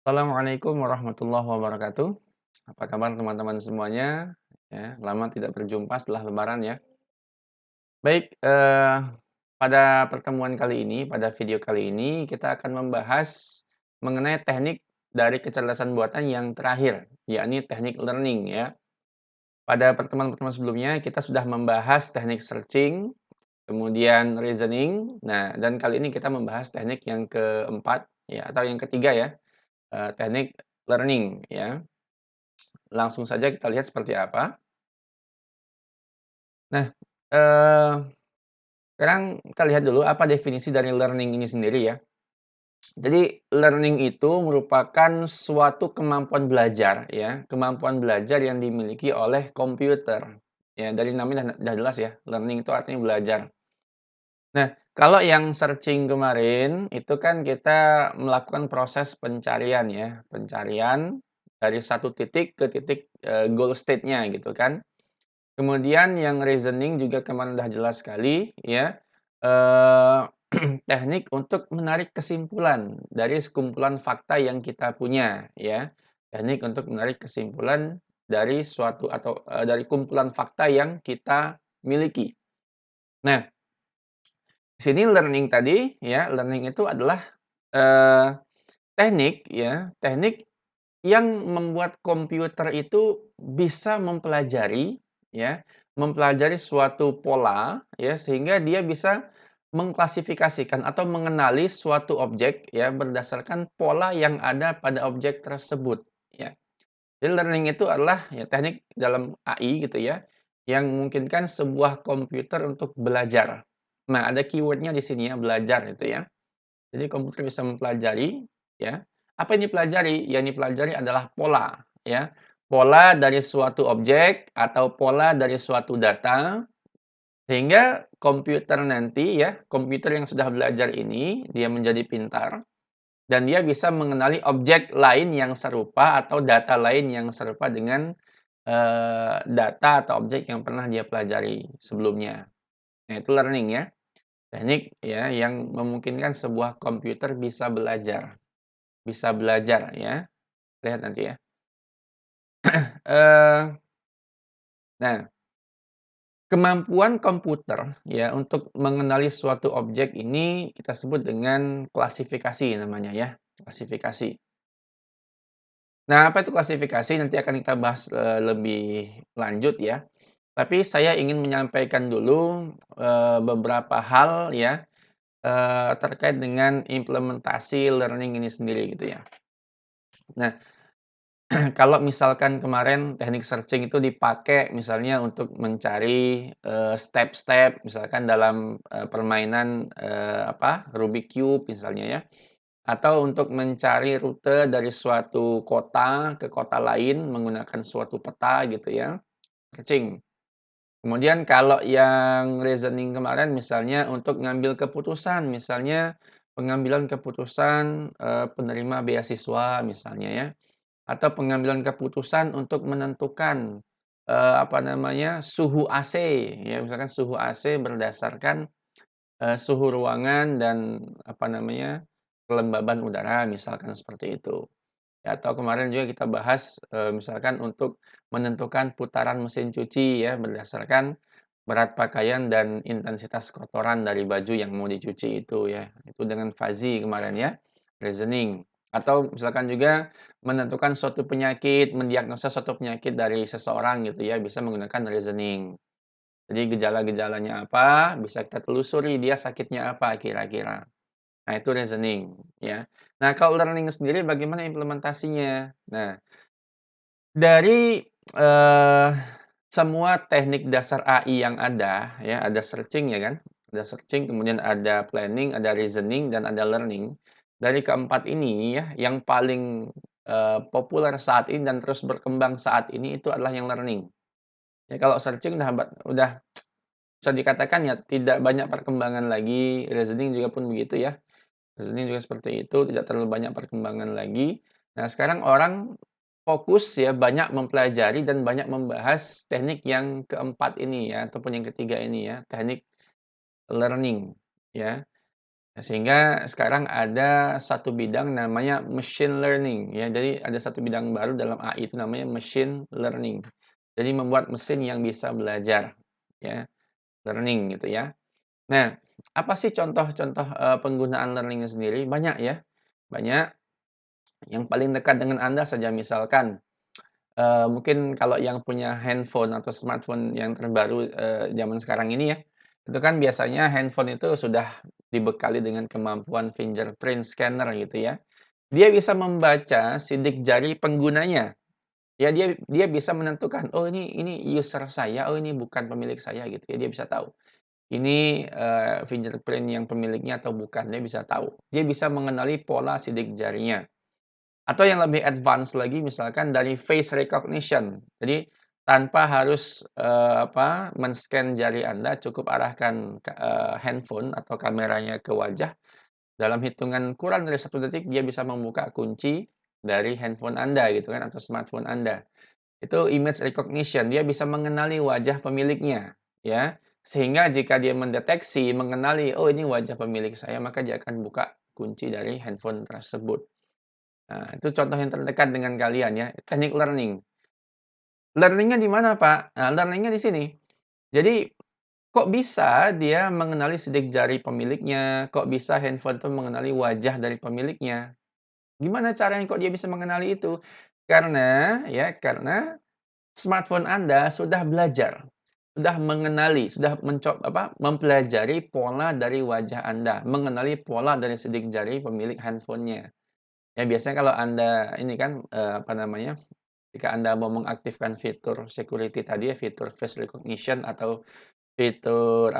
Assalamualaikum warahmatullahi wabarakatuh. Apa kabar teman-teman semuanya? Ya, lama tidak berjumpa setelah Lebaran ya. Baik, pada pertemuan kali ini, pada video kali ini kita akan membahas mengenai teknik dari kecerdasan buatan yang terakhir, yakni teknik learning ya. Pada pertemuan-pertemuan sebelumnya kita sudah membahas teknik searching, kemudian reasoning. Nah, dan kali ini kita membahas teknik yang keempat ya atau yang ketiga ya, teknik learning ya. Langsung saja kita lihat seperti apa. Nah, eee, sekarang kita lihat dulu apa definisi dari learning ini sendiri ya. Jadi learning itu merupakan suatu kemampuan belajar ya, kemampuan belajar yang dimiliki oleh komputer. Ya dari namanya udah jelas ya, learning itu artinya belajar. Nah, kalau yang searching kemarin itu kan kita melakukan proses pencarian ya, pencarian dari satu titik ke titik, goal state-nya gitu kan. Kemudian yang reasoning juga kemarin udah jelas sekali ya, eee, teknik untuk menarik kesimpulan dari sekumpulan fakta yang kita punya ya. Teknik untuk menarik kesimpulan dari suatu atau, dari kumpulan fakta yang kita miliki. Nah, di sini learning tadi ya, learning itu adalah, eee, teknik ya, teknik yang membuat komputer itu bisa mempelajari, ya, mempelajari suatu pola, ya, sehingga dia bisa mengklasifikasikan atau mengenali suatu objek, ya, berdasarkan pola yang ada pada objek tersebut, ya. Jadi learning itu adalah, ya, teknik dalam AI gitu ya, yang memungkinkan sebuah komputer untuk belajar. Nah, ada keyword-nya di sini ya, belajar itu ya. Jadi komputer bisa mempelajari, ya. Apa yang dipelajari? Yang dipelajari adalah pola, ya. Pola dari suatu objek atau pola dari suatu data, sehingga komputer nanti ya, komputer yang sudah belajar ini, dia menjadi pintar dan dia bisa mengenali objek lain yang serupa atau data lain yang serupa dengan, data atau objek yang pernah dia pelajari sebelumnya. Nah, itu learning ya. Teknik ya yang memungkinkan sebuah komputer bisa belajar ya, lihat nanti ya. Eee, nah, kemampuan komputer ya untuk mengenali suatu objek ini kita sebut dengan klasifikasi namanya ya, klasifikasi. Nah, apa itu klasifikasi nanti akan kita bahas, lebih lanjut ya. Tapi saya ingin menyampaikan dulu, beberapa hal ya, terkait dengan implementasi learning ini sendiri gitu ya. Nah, kalau misalkan kemarin teknik searching itu dipakai misalnya untuk mencari, step-step misalkan dalam, permainan, Rubik Cube misalnya ya, atau untuk mencari rute dari suatu kota ke kota lain menggunakan suatu peta gitu ya, searching. Kemudian kalau yang reasoning kemarin misalnya untuk ngambil keputusan, misalnya pengambilan keputusan, penerima beasiswa misalnya ya. Atau pengambilan keputusan untuk menentukan, suhu AC, ya misalkan suhu AC berdasarkan, suhu ruangan dan, kelembaban udara misalkan seperti itu. Ya atau kemarin juga kita bahas, misalkan untuk menentukan putaran mesin cuci ya berdasarkan berat pakaian dan intensitas kotoran dari baju yang mau dicuci itu ya. Itu dengan fuzzy kemarin ya, reasoning. Atau misalkan juga menentukan suatu penyakit, mendiagnosa suatu penyakit dari seseorang gitu ya, bisa menggunakan reasoning. Jadi gejala-gejalanya apa, bisa kita telusuri dia sakitnya apa kira-kira. Nah itu reasoning, ya. Nah kalau learning sendiri bagaimana implementasinya? Nah, dari, eee, semua teknik dasar AI yang ada, ya, ada searching ya kan, ada searching, kemudian ada planning, ada reasoning, dan ada learning. Dari keempat ini ya, yang paling, populer saat ini dan terus berkembang saat ini itu adalah yang learning. Ya kalau searching udah bisa dikatakan ya tidak banyak perkembangan lagi, reasoning juga pun begitu ya. Reasoning juga seperti itu, tidak terlalu banyak perkembangan lagi. Nah, sekarang orang fokus ya banyak mempelajari dan banyak membahas teknik yang keempat ini ya, ataupun yang ketiga ini ya, teknik learning ya. Sehingga sekarang ada satu bidang namanya machine learning ya. Jadi ada satu bidang baru dalam AI itu namanya machine learning. Jadi membuat mesin yang bisa belajar ya, learning gitu ya. Nah, apa sih contoh-contoh, penggunaan learning sendiri? Banyak ya, banyak. Yang paling dekat dengan Anda saja misalkan, mungkin kalau yang punya handphone atau smartphone yang terbaru, zaman sekarang ini ya, itu kan biasanya handphone itu sudah dibekali dengan kemampuan fingerprint scanner gitu ya. Dia bisa membaca sidik jari penggunanya. Ya dia dia bisa menentukan, "Oh ini user saya, oh ini bukan pemilik saya," gitu ya, dia bisa tahu. Ini, fingerprint yang pemiliknya atau bukan, dia bisa tahu. Dia bisa mengenali pola sidik jarinya. Atau yang lebih advance lagi misalkan dari face recognition. Jadi tanpa harus, men-scan jari Anda, cukup arahkan handphone atau kameranya ke wajah, dalam hitungan kurang dari 1 detik dia bisa membuka kunci dari handphone Anda gitu kan atau smartphone Anda. Itu image recognition, dia bisa mengenali wajah pemiliknya, ya. Sehingga jika dia mendeteksi, mengenali, "Oh, ini wajah pemilik saya," maka dia akan buka kunci dari handphone tersebut. Nah, itu contoh yang terdekat dengan kalian ya, teknik learning. Learning-nya di mana, Pak? Nah, learning-nya di sini. Jadi, kok bisa dia mengenali sidik jari pemiliknya, kok bisa handphone itu mengenali wajah dari pemiliknya? Gimana caranya kok dia bisa mengenali itu? Karena smartphone Anda sudah belajar, sudah mengenali, sudah mempelajari pola dari wajah Anda, mengenali pola dari sidik jari pemilik handphonenya. Ya biasanya kalau Anda ini kan, ketika Anda mau mengaktifkan fitur security tadi ya, fitur face recognition atau fitur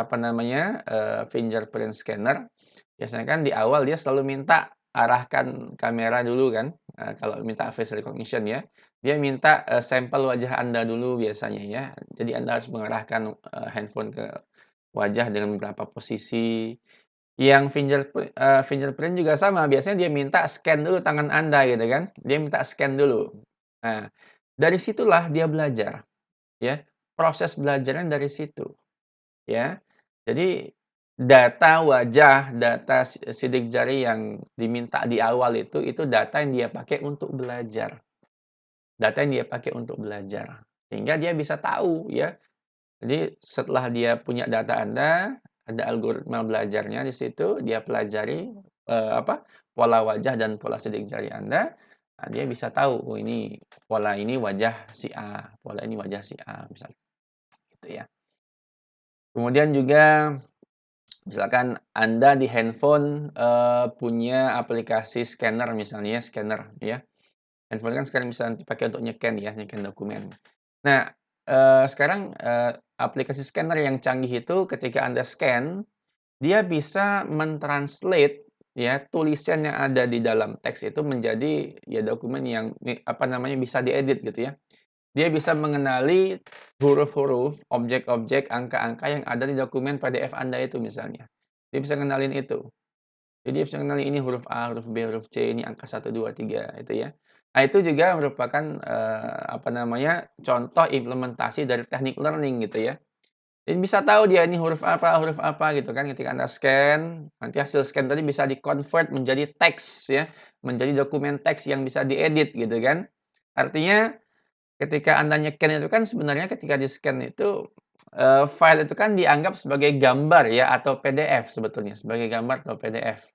fingerprint scanner, biasanya kan di awal dia selalu minta arahkan kamera dulu kan, kalau minta face recognition ya. Dia minta, sampel wajah Anda dulu biasanya ya. Jadi Anda harus mengarahkan, handphone ke wajah dengan beberapa posisi. Yang fingerprint juga sama, biasanya dia minta scan dulu tangan Anda gitu kan, dia minta scan dulu. Nah, dari situlah dia belajar ya, proses belajarnya dari situ. Ya. Jadi data wajah, data sidik jari yang diminta di awal itu data yang dia pakai untuk belajar. Data yang dia pakai untuk belajar. Sehingga dia bisa tahu ya. Jadi setelah dia punya data Anda, ada algoritma belajarnya di situ, dia pelajari, pola wajah dan pola sidik jari Anda, nah dia bisa tahu, "Oh ini, pola ini wajah si A, pola ini wajah si A," misalnya gitu ya. Kemudian juga misalkan Anda di handphone, punya aplikasi scanner misalnya ya, scanner ya. Handphone kan sekarang bisa dipakai untuk nyeken dokumen. Nah, sekarang, aplikasi scanner yang canggih itu ketika Anda scan, dia bisa men-translate ya, tulisan yang ada di dalam teks itu menjadi ya dokumen yang bisa diedit gitu ya. Dia bisa mengenali huruf-huruf, objek-objek, angka-angka yang ada di dokumen PDF Anda itu misalnya. Dia bisa ngenalin itu. Jadi dia bisa ngenalin ini huruf A, huruf B, huruf C, ini angka 1, 2, 3 itu ya. Nah itu juga merupakan, contoh implementasi dari teknik learning gitu ya. Jadi bisa tahu dia ini huruf apa gitu kan ketika Anda scan, nanti hasil scan tadi bisa di-convert menjadi teks ya, menjadi dokumen teks yang bisa diedit gitu kan. Artinya ketika Anda nyeken itu kan sebenarnya ketika di-scan itu, file itu kan dianggap sebagai gambar ya atau PDF sebetulnya, sebagai gambar atau PDF.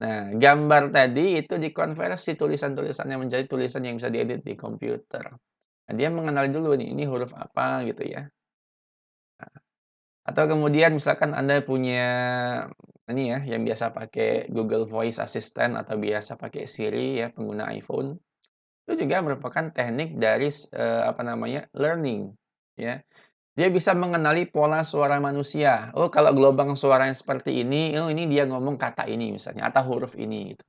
Nah, gambar tadi itu dikonversi tulisan-tulisannya menjadi tulisan yang bisa diedit di komputer. Nah, dia mengenali dulu nih, ini huruf apa gitu ya. Atau kemudian misalkan Anda punya ini ya, yang biasa pakai Google Voice Assistant atau biasa pakai Siri ya, pengguna iPhone. Itu juga merupakan teknik dari learning, ya. Dia bisa mengenali pola suara manusia. Oh, kalau gelombang suaranya seperti ini, oh ini dia ngomong kata ini misalnya, atau huruf ini gitu.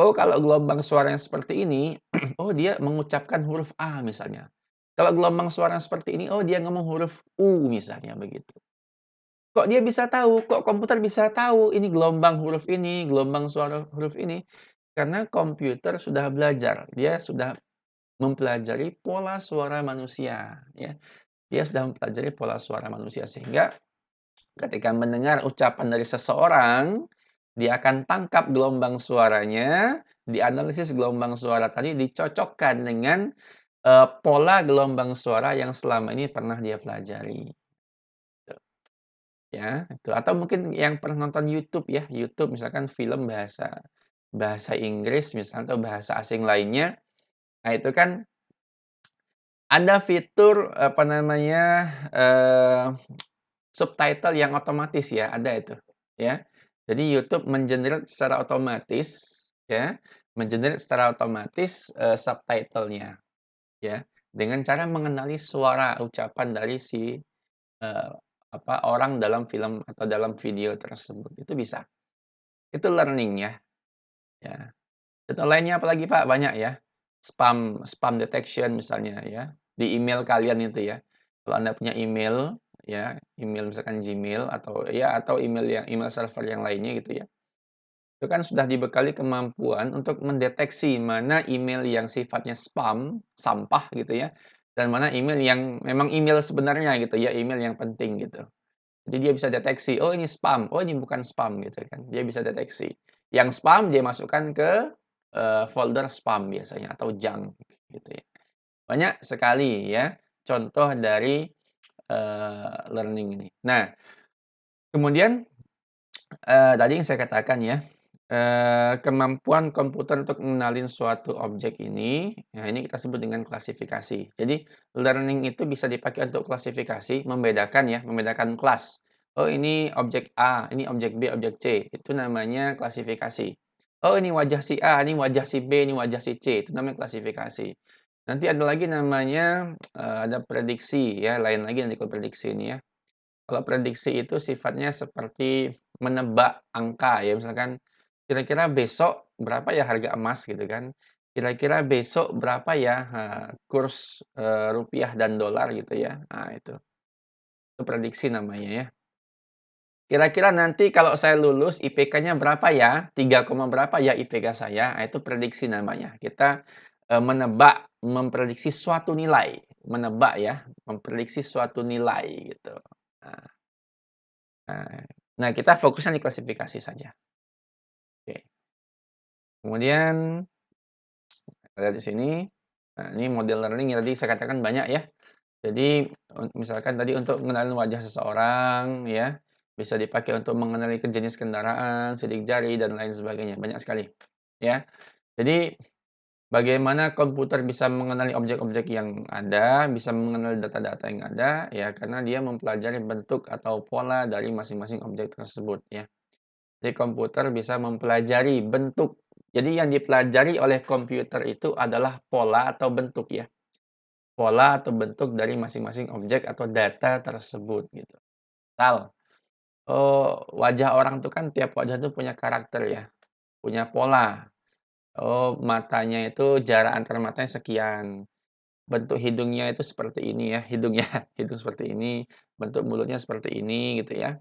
Oh, kalau gelombang suaranya seperti ini, oh dia mengucapkan huruf A misalnya. Kalau gelombang suaranya seperti ini, oh dia ngomong huruf U misalnya begitu. Kok dia bisa tahu? Kok komputer bisa tahu ini gelombang huruf ini, gelombang suara huruf ini? Karena komputer sudah belajar, dia sudah mempelajari pola suara manusia, ya. Dia sudah mempelajari pola suara manusia, sehingga ketika mendengar ucapan dari seseorang, Dia akan tangkap gelombang suaranya, dianalisis gelombang suara tadi, dicocokkan dengan, pola gelombang suara yang selama ini pernah dia pelajari, gitu, ya, itu. Atau mungkin yang pernah nonton YouTube ya, YouTube misalkan film bahasa bahasa Inggris misalnya atau bahasa asing lainnya, nah itu kan ada fitur, apa namanya, subtitle yang otomatis ya, ada itu, ya. Jadi YouTube men-generate secara otomatis, ya, men-generate secara otomatis, subtitle-nya, ya, dengan cara mengenali suara ucapan dari si, eee, apa, orang dalam film atau dalam video tersebut, itu bisa. Itu learning ya, ya. Contoh lainnya apalagi Pak? Banyak ya. Spam spam detection misalnya ya, di email kalian itu ya. Kalau Anda punya email ya, email misalkan Gmail atau ya atau email yang email server yang lainnya gitu ya. Itu kan sudah dibekali kemampuan untuk mendeteksi mana email yang sifatnya spam, sampah gitu ya, dan mana email yang memang email sebenarnya gitu ya, email yang penting gitu. Jadi dia bisa deteksi, "Oh ini spam, oh ini bukan spam," gitu kan. Dia bisa deteksi. Yang spam dia masukkan ke, folder spam biasanya atau junk gitu ya. Banyak sekali ya contoh dari, learning ini. Nah, kemudian, tadi yang saya katakan ya, kemampuan komputer untuk mengenalin suatu objek ini, nah ini kita sebut dengan klasifikasi. Jadi learning itu bisa dipakai untuk klasifikasi, membedakan ya, membedakan kelas. Oh ini objek A, ini objek B, objek C, itu namanya klasifikasi. Oh ini wajah si A, ini wajah si B, ini wajah si C, itu namanya klasifikasi. Nanti ada lagi namanya, ada prediksi ya, lain lagi nanti kalau prediksi ini ya. Kalau prediksi itu sifatnya seperti menebak angka ya, misalkan kira-kira besok berapa ya harga emas gitu kan, kira-kira besok berapa ya, kurs, rupiah dan dolar gitu ya. Nah itu prediksi namanya ya. Kira-kira nanti kalau saya lulus IPK-nya berapa ya? 3, berapa ya IPK saya? Nah itu prediksi namanya. Kita, menebak, memprediksi suatu nilai, menebak ya, memprediksi suatu nilai gitu. Nah. Nah nah, kita fokusnya di klasifikasi saja. Oke. Kemudian kita lihat di sini. Nah, ini model learning yang tadi saya katakan banyak ya. Jadi, misalkan tadi untuk mengenali wajah seseorang ya, bisa dipakai untuk mengenali jenis kendaraan, sidik jari, dan lain sebagainya, banyak sekali, ya. Jadi, bagaimana komputer bisa mengenali objek-objek yang ada, bisa mengenali data-data yang ada, ya karena dia mempelajari bentuk atau pola dari masing-masing objek tersebut, ya. Jadi komputer bisa mempelajari bentuk. Jadi yang dipelajari oleh komputer itu adalah pola atau bentuk ya. Pola atau bentuk dari masing-masing objek atau data tersebut gitu. Misal, wajah orang tuh kan tiap wajah tuh punya karakter ya, punya pola. Oh, matanya itu jarak antar matanya sekian, bentuk hidungnya itu seperti ini ya, hidungnya hidung seperti ini, bentuk mulutnya seperti ini gitu ya.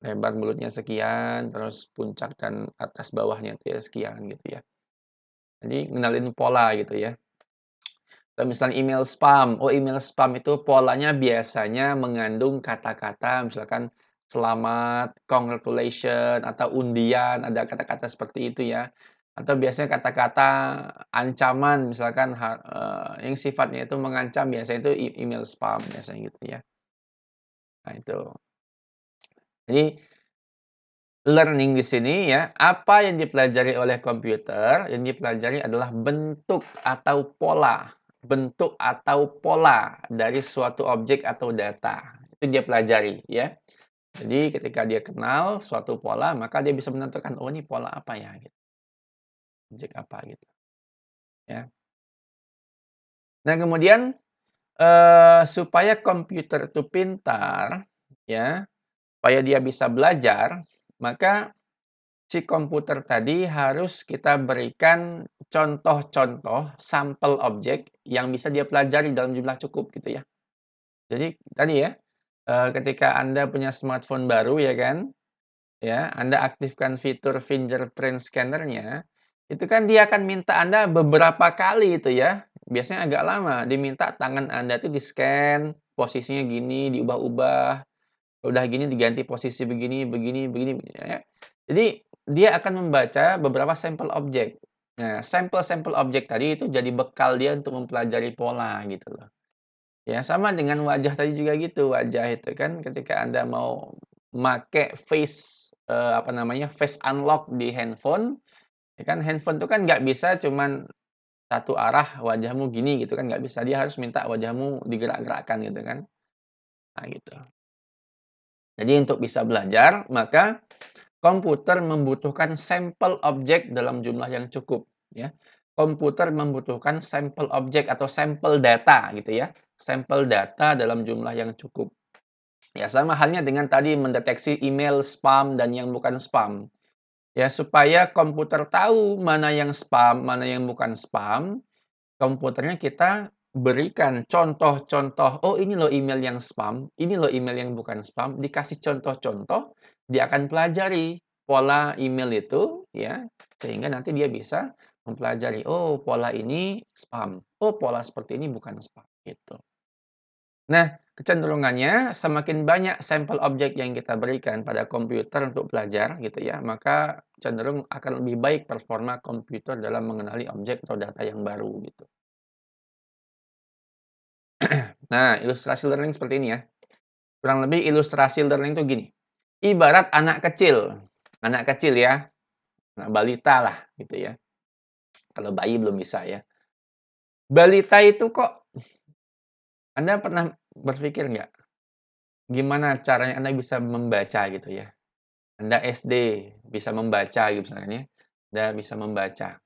Lebar mulutnya sekian, terus puncak dan atas bawahnya itu ya sekian gitu ya. Jadi ngenalin pola gitu ya. Kalau misalnya email spam, oh email spam itu polanya biasanya mengandung kata-kata misalkan selamat, congratulation, atau undian, ada kata-kata seperti itu ya. Atau biasanya kata-kata ancaman misalkan yang sifatnya itu mengancam biasanya itu email spam biasanya gitu ya. Nah itu. Jadi learning di sini ya, apa yang dipelajari oleh komputer, yang dipelajari adalah bentuk atau pola dari suatu objek atau data. Itu dia pelajari ya. Jadi ketika dia kenal suatu pola, maka dia bisa menentukan, "Oh, ini pola apa ya?" Gitu, objek apa gitu, ya. Nah, kemudian, supaya komputer itu pintar, ya, supaya dia bisa belajar, maka si komputer tadi harus kita berikan contoh-contoh sampel objek yang bisa dia pelajari dalam jumlah cukup gitu ya. Jadi tadi ya, ketika Anda punya smartphone baru ya kan, ya, Anda aktifkan fitur fingerprint scanner-nya, itu kan dia akan minta Anda beberapa kali itu ya, biasanya agak lama, diminta tangan Anda itu di-scan, posisinya gini, diubah-ubah, udah gini diganti posisi begini begini begini, ya. Jadi dia akan membaca beberapa sampel objek. Nah, sampel-sampel objek tadi itu jadi bekal dia untuk mempelajari pola gitu loh. Ya sama dengan wajah tadi juga gitu, wajah itu kan ketika Anda mau make face, apa namanya, face unlock di handphone, ya kan handphone itu kan nggak bisa cuman satu arah wajahmu gini gitu kan, nggak bisa. Dia harus minta wajahmu digerak-gerakkan gitu kan. Nah gitu. Jadi untuk bisa belajar, maka komputer membutuhkan sampel objek dalam jumlah yang cukup, ya. Komputer membutuhkan sampel objek atau sampel data gitu ya, sampel data dalam jumlah yang cukup. Ya sama halnya dengan tadi mendeteksi email spam dan yang bukan spam. Ya supaya komputer tahu mana yang spam, mana yang bukan spam, komputernya kita berikan contoh-contoh, "Oh ini loh email yang spam, ini loh email yang bukan spam." Dikasih contoh-contoh, dia akan pelajari pola email itu ya, sehingga nanti dia bisa mempelajari, "Oh pola ini spam, oh pola seperti ini bukan spam." Gitu. Nah, kecenderungannya semakin banyak sampel objek yang kita berikan pada komputer untuk belajar gitu ya, maka cenderung akan lebih baik performa komputer dalam mengenali objek atau data yang baru gitu. Nah, ilustrasi learning seperti ini ya. Kurang lebih ilustrasi learning itu gini. Ibarat anak kecil ya, anak balita lah gitu ya. Kalau bayi belum bisa ya. Balita itu kok Anda pernah berpikir nggak, gimana caranya Anda bisa membaca gitu ya? Anda SD bisa membaca gitu misalkan ya, Anda bisa membaca.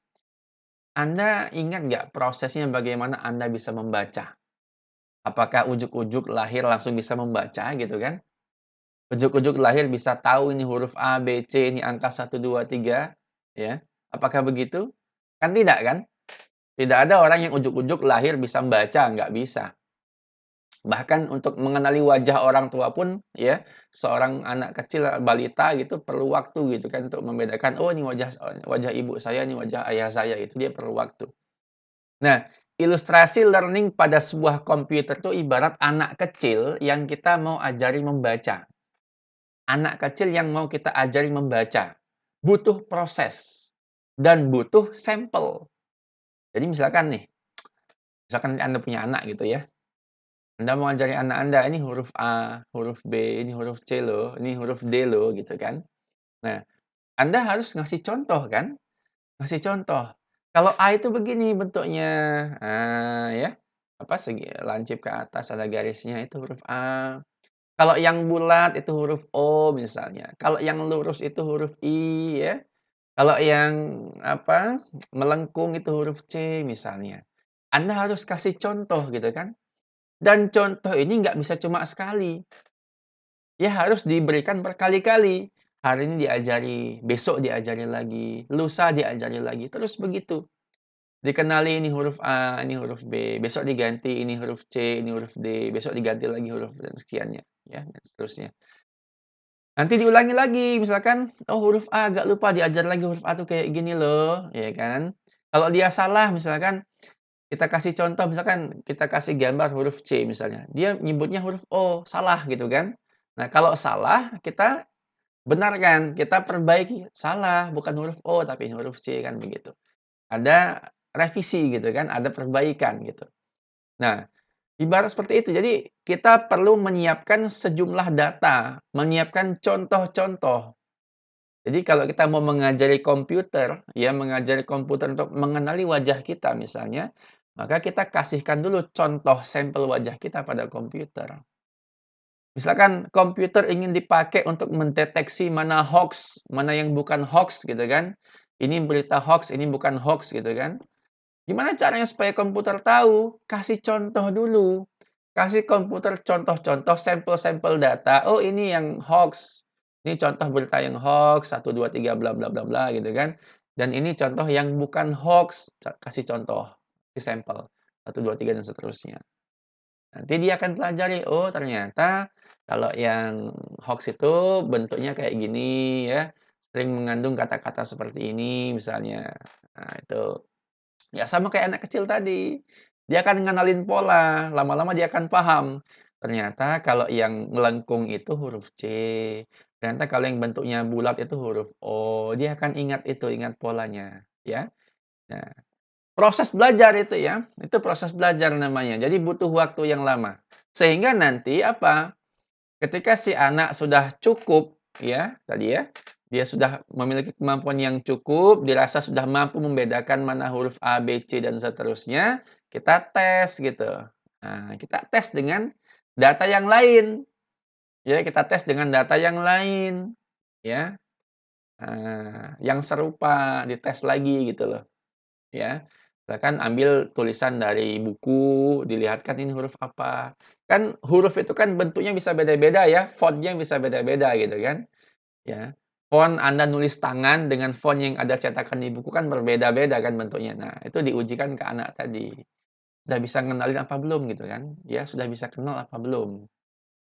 Anda ingat nggak prosesnya bagaimana Anda bisa membaca? Apakah ujug-ujug lahir langsung bisa membaca gitu kan? Ujug-ujug lahir bisa tahu ini huruf A, B, C, ini angka 1, 2, 3, ya. Apakah begitu? Kan tidak kan? Tidak ada orang yang ujug-ujug lahir bisa membaca, nggak bisa. Bahkan untuk mengenali wajah orang tua pun, ya, seorang anak kecil, balita gitu perlu waktu gitu kan untuk membedakan, "Oh ini wajah ibu saya, ini wajah ayah saya," itu dia perlu waktu. Nah, ilustrasi learning pada sebuah komputer itu ibarat anak kecil yang kita mau ajari membaca. Anak kecil yang mau kita ajari membaca, butuh proses dan butuh sampel. Jadi misalkan Anda punya anak gitu ya, Anda mau ngajarin anak Anda, ini huruf A, huruf B, ini huruf C loh, ini huruf D loh, gitu kan. Nah, Anda harus ngasih contoh kan, ngasih contoh. Kalau A itu begini bentuknya, ya, apa, segi lancip ke atas ada garisnya itu huruf A. Kalau yang bulat itu huruf O misalnya, kalau yang lurus itu huruf I ya, kalau yang apa, melengkung itu huruf C misalnya. Anda harus kasih contoh gitu kan, dan contoh ini nggak bisa cuma sekali, ya harus diberikan berkali-kali. Hari ini diajari, besok diajari lagi, lusa diajari lagi, terus begitu. Dikenali ini huruf A, ini huruf B, besok diganti ini huruf C, ini huruf D, besok diganti lagi huruf dan sekiannya, ya, dan seterusnya. Nanti diulangi lagi, misalkan, oh huruf A agak lupa, diajar lagi huruf A tuh kayak gini loh, ya kan. Kalau dia salah misalkan, kita kasih contoh, misalkan kita kasih gambar huruf C misalnya, dia nyebutnya huruf O, salah gitu kan. Nah kalau salah, kita benarkan, kita perbaiki, salah, bukan huruf O, tapi ini huruf C, kan begitu. Ada revisi gitu kan, ada perbaikan gitu. Nah, ibarat seperti itu. Jadi, kita perlu menyiapkan sejumlah data, menyiapkan contoh-contoh. Jadi, kalau kita mau mengajari komputer, ya mengajari komputer untuk mengenali wajah kita misalnya, maka kita kasihkan dulu contoh sampel wajah kita pada komputer. Misalkan komputer ingin dipakai untuk mendeteksi mana hoax, mana yang bukan hoax gitu kan. Ini berita hoax, ini bukan hoax gitu kan. Gimana caranya supaya komputer tahu? Kasih contoh dulu. Kasih komputer contoh-contoh, sampel-sampel data. Oh, ini yang hoax. Ini contoh berita yang hoax, 1, 2, 3, bla bla bla bla gitu kan. Dan ini contoh yang bukan hoax. Kasih contoh, kasih sampel. 1, 2, 3 dan seterusnya. Nanti dia akan pelajari, oh ternyata kalau yang hoax itu bentuknya kayak gini ya, sering mengandung kata-kata seperti ini misalnya. Nah, itu. Ya sama kayak anak kecil tadi. Dia akan ngenalin pola, lama-lama dia akan paham. Ternyata kalau yang melengkung itu huruf C, Ternyata kalau yang bentuknya bulat itu huruf O, dia akan ingat itu, ingat polanya, ya. Nah, proses belajar itu ya, itu proses belajar namanya. Jadi butuh waktu yang lama. Sehingga nanti apa, ketika si anak sudah cukup ya, tadi ya, dia sudah memiliki kemampuan yang cukup, dirasa sudah mampu membedakan mana huruf A, B, C, dan seterusnya, kita tes gitu. Nah, kita tes dengan data yang lain. Ya, kita tes dengan data yang lain, ya. Yang serupa, dites lagi gitu loh, ya. Misalkan ambil tulisan dari buku, dilihatkan ini huruf apa. Kan huruf itu kan bentuknya bisa beda-beda ya, font-nya bisa beda-beda gitu kan, ya. Font Anda nulis tangan dengan font yang ada cetakan di buku kan berbeda-beda kan bentuknya. Nah, itu diujikan ke anak tadi. Sudah bisa ngenalin apa belum gitu kan, ya sudah bisa kenal apa belum.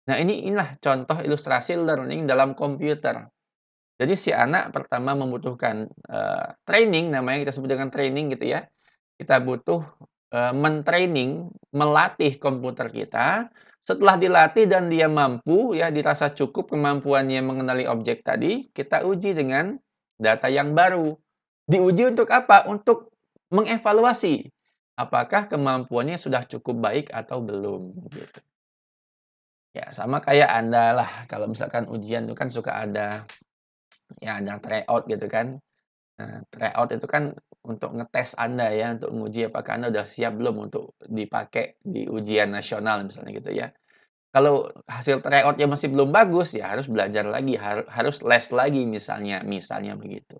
Nah, inilah contoh ilustrasi learning dalam komputer. Jadi si anak pertama membutuhkan, training namanya kita sebut dengan training gitu ya. Kita butuh, men-training, melatih komputer kita. Setelah dilatih dan dia mampu ya, dirasa cukup kemampuannya mengenali objek tadi, kita uji dengan data yang baru. Diuji untuk apa? Untuk mengevaluasi, apakah kemampuannya sudah cukup baik atau belum, gitu. Ya sama kayak Anda lah, kalau misalkan ujian itu kan suka ada tryout gitu kan. Nah, tryout itu kan untuk ngetes Anda ya, untuk nguji apakah Anda udah siap belum untuk dipakai di ujian nasional misalnya gitu ya. Kalau hasil tryout-nya masih belum bagus, ya harus belajar lagi, harus les lagi misalnya misalnya begitu.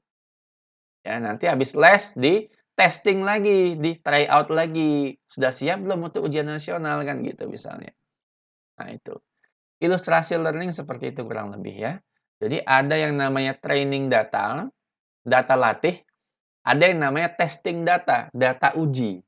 Ya, nanti habis les di-testing lagi, di-tryout lagi. Sudah siap belum untuk ujian nasional kan gitu misalnya. Nah itu. Ilustrasi learning seperti itu kurang lebih ya. Jadi ada yang namanya training data, data latih, ada yang namanya testing data, data uji.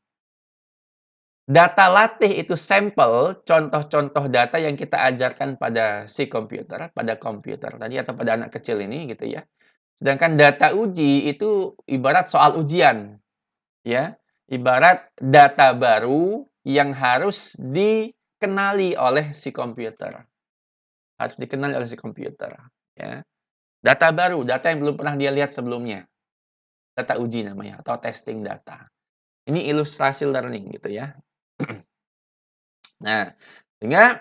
Data latih itu sampel, contoh-contoh data yang kita ajarkan pada si komputer, pada komputer tadi atau pada anak kecil ini gitu ya. Sedangkan data uji itu ibarat soal ujian, ya. Ibarat data baru yang harus dikenali oleh si komputer. Harus dikenali oleh si komputer, ya. Data baru, data yang belum pernah dia lihat sebelumnya. Data uji namanya atau testing data. Ini ilustrasi learning gitu ya. Nah, sehingga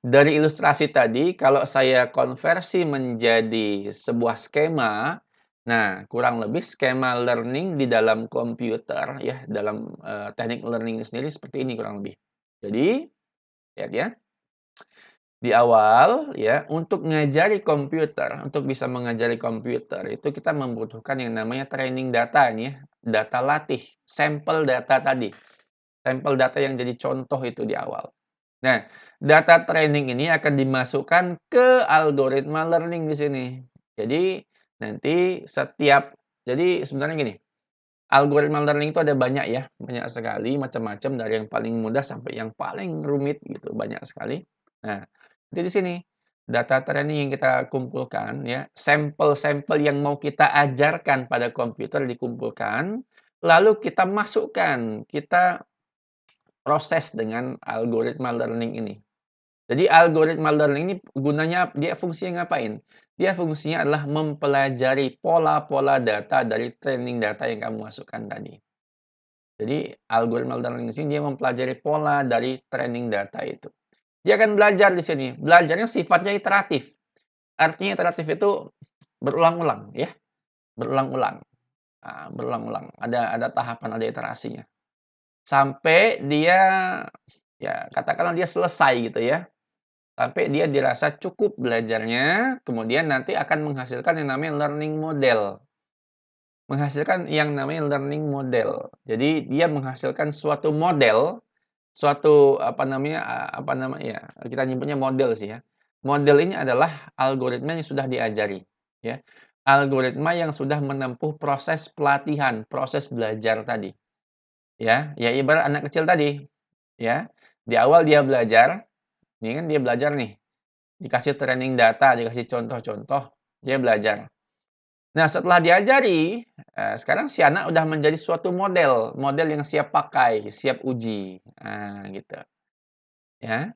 dari ilustrasi tadi kalau saya konversi menjadi sebuah skema, nah kurang lebih skema learning di dalam komputer ya, dalam, teknik learning sendiri seperti ini kurang lebih. Jadi, lihat ya, di awal ya, untuk ngajari komputer, untuk bisa mengajari komputer itu kita membutuhkan yang namanya training data ini ya, data latih, sampel data tadi. Sampel data yang jadi contoh itu di awal. Nah, data training ini akan dimasukkan ke algoritma learning di sini. Jadi, nanti jadi sebenarnya gini, algoritma learning itu ada banyak ya, banyak sekali, macam-macam, dari yang paling mudah sampai yang paling rumit gitu, banyak sekali. Nah, jadi di sini, data training yang kita kumpulkan ya, sampel-sampel yang mau kita ajarkan pada komputer dikumpulkan, lalu kita masukkan, kita proses dengan algoritma learning ini. Jadi algoritma learning ini gunanya dia fungsinya ngapain? Dia fungsinya adalah mempelajari pola-pola data dari training data yang kamu masukkan tadi. Jadi algoritma learning di sini dia mempelajari pola dari training data itu. Dia akan belajar di sini. Belajarnya sifatnya iteratif. Artinya iteratif itu berulang-ulang ya, berulang-ulang. Berulang-ulang. Ada tahapan, ada iterasinya. Sampai dia ya katakanlah dia selesai gitu ya. Sampai dia dirasa cukup belajarnya, kemudian nanti akan menghasilkan yang namanya learning model. Menghasilkan yang namanya learning model. Jadi dia menghasilkan suatu model, suatu apa namanya ya, kita nyebutnya model sih ya. Model ini adalah algoritma yang sudah diajari, ya. Algoritma yang sudah menempuh proses pelatihan, proses belajar tadi, ya. Ya ibarat anak kecil tadi, ya. Di awal dia belajar, ini kan dia belajar nih. Dikasih training data, dikasih contoh-contoh, dia belajar. Nah, setelah diajari, sekarang si anak udah menjadi suatu model, model yang siap pakai, siap uji. Nah, gitu, ya.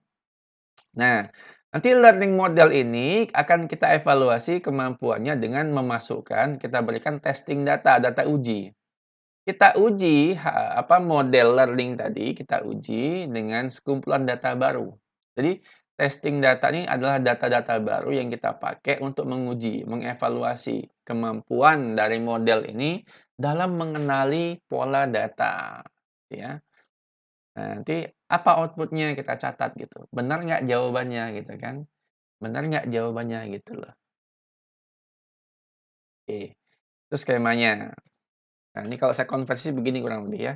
Nah, Nanti learning model ini akan kita evaluasi kemampuannya dengan memasukkan kita berikan testing data, data uji. Kita uji model learning tadi kita uji dengan sekumpulan data baru. Jadi testing data ini adalah data-data baru yang kita pakai untuk menguji, mengevaluasi kemampuan dari model ini dalam mengenali pola data, ya. Nah, nanti apa output-nya kita catat gitu, benar nggak jawabannya gitu kan, benar nggak jawabannya gitu loh. Oke, itu skemanya. Nah, ini kalau saya konversi begini kurang lebih ya.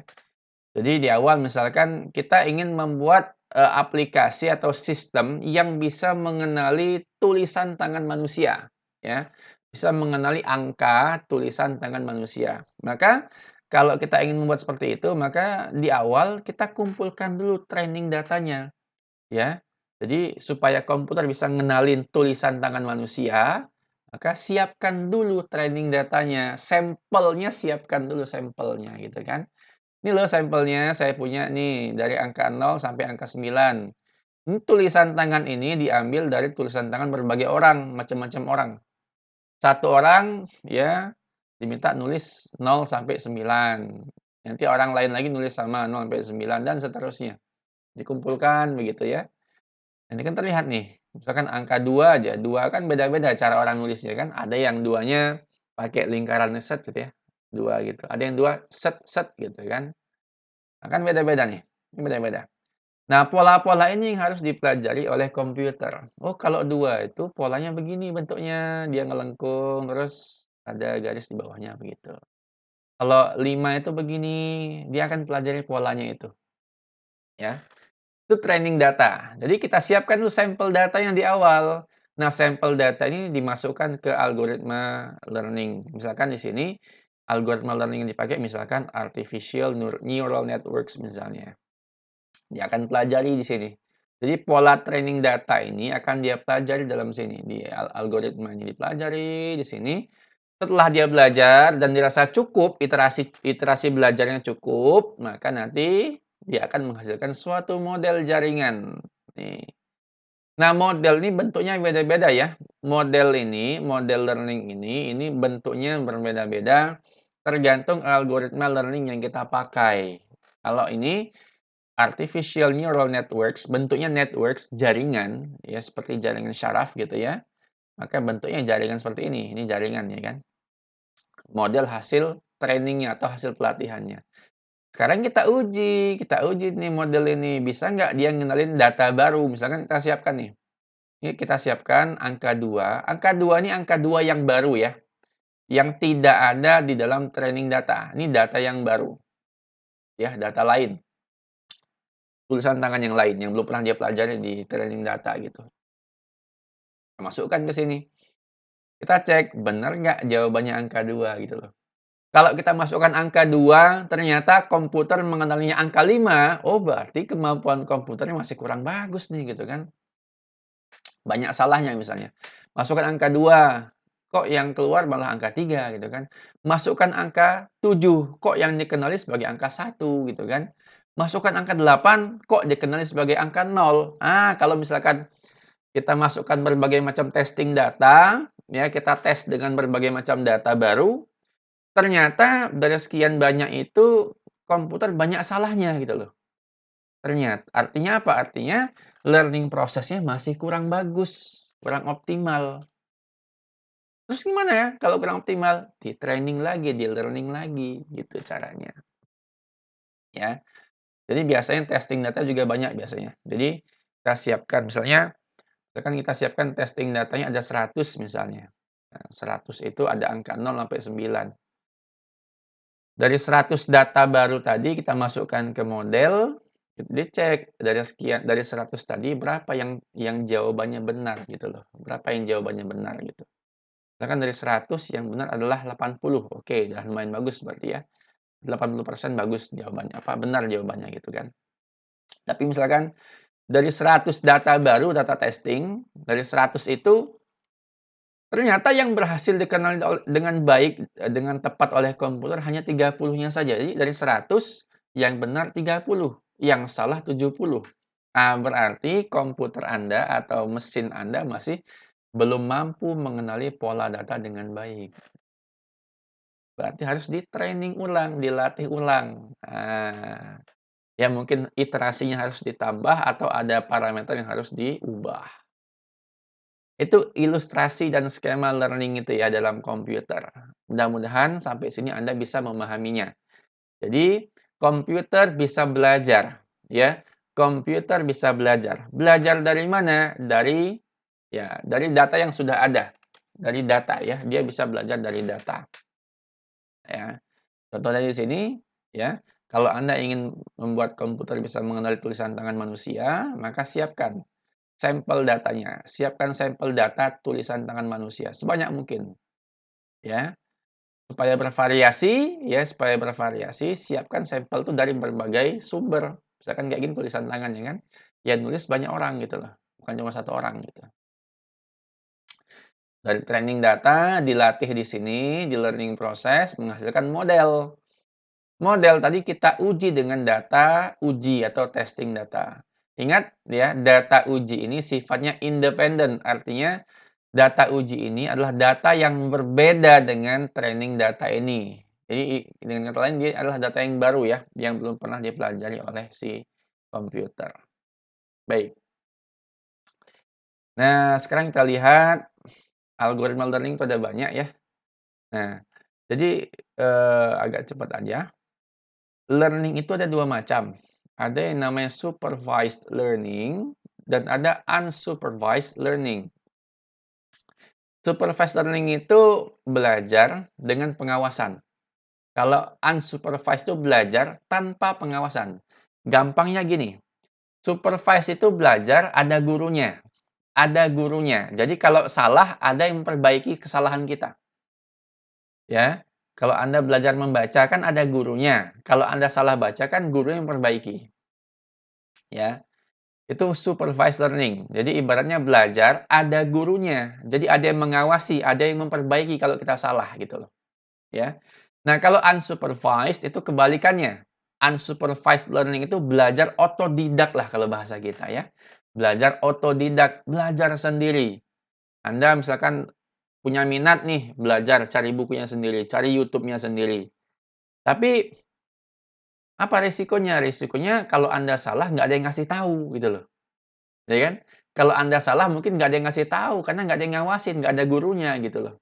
Jadi di awal misalkan kita ingin membuat, aplikasi atau sistem yang bisa mengenali tulisan tangan manusia, ya. Bisa mengenali angka tulisan tangan manusia. Maka kalau kita ingin membuat seperti itu, maka di awal kita kumpulkan dulu training datanya, ya. Jadi supaya komputer bisa ngenalin tulisan tangan manusia, maka siapkan dulu training datanya, sampelnya siapkan dulu sampelnya gitu kan. Ini loh sampelnya saya punya nih, dari angka 0 sampai angka 9. Ini tulisan tangan ini diambil dari tulisan tangan berbagai orang, macam-macam orang. Satu orang ya diminta nulis 0 sampai 9. Nanti orang lain lagi nulis sama 0 sampai 9 dan seterusnya. Dikumpulkan begitu ya. Ini kan terlihat nih, misalkan angka 2 aja, 2 kan beda-beda cara orang nulisnya kan. Ada yang duanya pakai lingkaran set gitu ya, 2 gitu. Ada yang 2 set set gitu kan. Nah, kan beda-beda nih, ini beda-beda. Nah, pola-pola ini yang harus dipelajari oleh komputer. Oh, kalau 2 itu polanya begini bentuknya, dia ngelengkung, terus ada garis di bawahnya, begitu. Kalau 5 itu begini, dia akan pelajari polanya itu, ya. Itu training data. Jadi kita siapkan dulu sampel data yang di awal. Nah, sampel data ini dimasukkan ke algoritma learning. Misalkan di sini, algoritma learning yang dipakai misalkan artificial neural networks misalnya. Dia akan pelajari di sini. Jadi pola training data ini akan dia pelajari dalam sini, di algoritma ini dipelajari di sini. Setelah dia belajar dan dirasa cukup, iterasi iterasi belajarnya cukup, maka nanti dia akan menghasilkan suatu model jaringan. Nih. Nah, model ini bentuknya beda-beda ya. Model learning ini bentuknya berbeda-beda tergantung algoritma learning yang kita pakai. Kalau ini artificial neural networks, bentuknya networks, jaringan, ya seperti jaringan syaraf gitu ya. Maka bentuknya jaringan seperti ini jaringan ya kan. Model hasil trainingnya atau hasil pelatihannya. Sekarang kita uji nih model ini, bisa nggak dia ngenalin data baru, misalkan kita siapkan nih, ini kita siapkan angka 2 ini angka 2 yang baru ya, yang tidak ada di dalam training data, ini data yang baru, ya data lain. Tulisan tangan yang lain, yang belum pernah dia pelajari di training data gitu. Kita masukkan ke sini. Kita cek, benar nggak jawabannya angka 2 gitu loh. Kalau kita masukkan angka 2 ternyata komputer mengenalinya angka 5 oh berarti kemampuan komputernya masih kurang bagus nih gitu kan. Banyak salahnya misalnya. Masukkan angka 2 kok yang keluar malah angka 3 gitu kan. Masukkan angka 7 kok yang dikenali sebagai angka 1 gitu kan. Masukkan angka 8 kok dikenali sebagai angka 0. Ah, kalau misalkan kita masukkan berbagai macam testing data, ya kita tes dengan berbagai macam data baru, ternyata dari sekian banyak itu komputer banyak salahnya gitu loh. Artinya apa? Artinya learning prosesnya masih kurang bagus, kurang optimal. Terus gimana ya kalau kurang optimal? Di-training lagi, di-learning lagi, gitu caranya, ya. Jadi biasanya testing data juga banyak biasanya. Jadi kita siapkan misalkan kita siapkan testing datanya ada 100 misalnya. Nah, 100 itu ada angka 0 sampai 9. Dari 100 data baru tadi kita masukkan ke model, dicek dari 100 tadi berapa yang jawabannya benar gitu loh, berapa yang jawabannya benar gitu. Misalkan dari 100 yang benar adalah 80, oke udah lumayan bagus berarti ya. 80% bagus jawabannya, benar jawabannya gitu kan. Tapi misalkan dari 100 data baru, data testing, dari 100 itu ternyata yang berhasil dikenali dengan baik, dengan tepat oleh komputer hanya 30-nya saja. Jadi dari 100 yang benar 30, yang salah 70. Berarti komputer Anda atau mesin Anda masih belum mampu mengenali pola data dengan baik. Berarti harus di-training ulang, dilatih ulang. Ya mungkin iterasinya harus ditambah atau ada parameter yang harus diubah. Itu ilustrasi dan skema learning itu ya dalam komputer. Mudah-mudahan sampai sini Anda bisa memahaminya. Jadi, komputer bisa belajar, ya. Komputer bisa belajar. Belajar dari mana? Dari data yang sudah ada. Dari data ya, dia bisa belajar dari data, ya. Contoh dari sini, ya, kalau Anda ingin membuat komputer bisa mengenali tulisan tangan manusia, maka siapkan sampel datanya. Siapkan sampel data tulisan tangan manusia sebanyak mungkin, ya. Supaya bervariasi, siapkan sampel tuh dari berbagai sumber. Misalkan kayak gini tulisan tangan ya kan, ya nulis banyak orang gitu loh, bukan cuma satu orang gitu. Dari training data, dilatih di sini, di learning proses, menghasilkan model. Model tadi kita uji dengan data uji atau testing data. Ingat ya, data uji ini sifatnya independen, artinya data uji ini adalah data yang berbeda dengan training data ini. Jadi dengan kata lain dia adalah data yang baru ya, yang belum pernah dipelajari oleh si komputer. Baik. Nah, sekarang kita lihat algoritma learning itu ada banyak ya. Nah, jadi agak cepat aja. Learning itu ada dua macam. Ada yang namanya supervised learning dan ada unsupervised learning. Supervised learning itu belajar dengan pengawasan. Kalau unsupervised itu belajar tanpa pengawasan. Gampangnya gini, supervised itu belajar ada gurunya. Ada gurunya. Jadi kalau salah, ada yang memperbaiki kesalahan kita. Ya, kalau Anda belajar membaca kan ada gurunya. Kalau Anda salah baca kan guru yang memperbaiki. Ya, itu supervised learning. Jadi ibaratnya belajar ada gurunya. Jadi ada yang mengawasi, ada yang memperbaiki kalau kita salah gitu loh. Ya. Nah, kalau unsupervised itu kebalikannya. Unsupervised learning itu belajar otodidak lah kalau bahasa kita ya. Belajar otodidak, belajar sendiri. Anda misalkan punya minat nih belajar, cari bukunya sendiri, cari YouTube-nya sendiri. Tapi apa resikonya? Resikonya kalau Anda salah nggak ada yang ngasih tahu gitu loh. Ya kan? Kalau Anda salah mungkin nggak ada yang ngasih tahu karena nggak ada yang ngawasin, nggak ada gurunya gitu loh.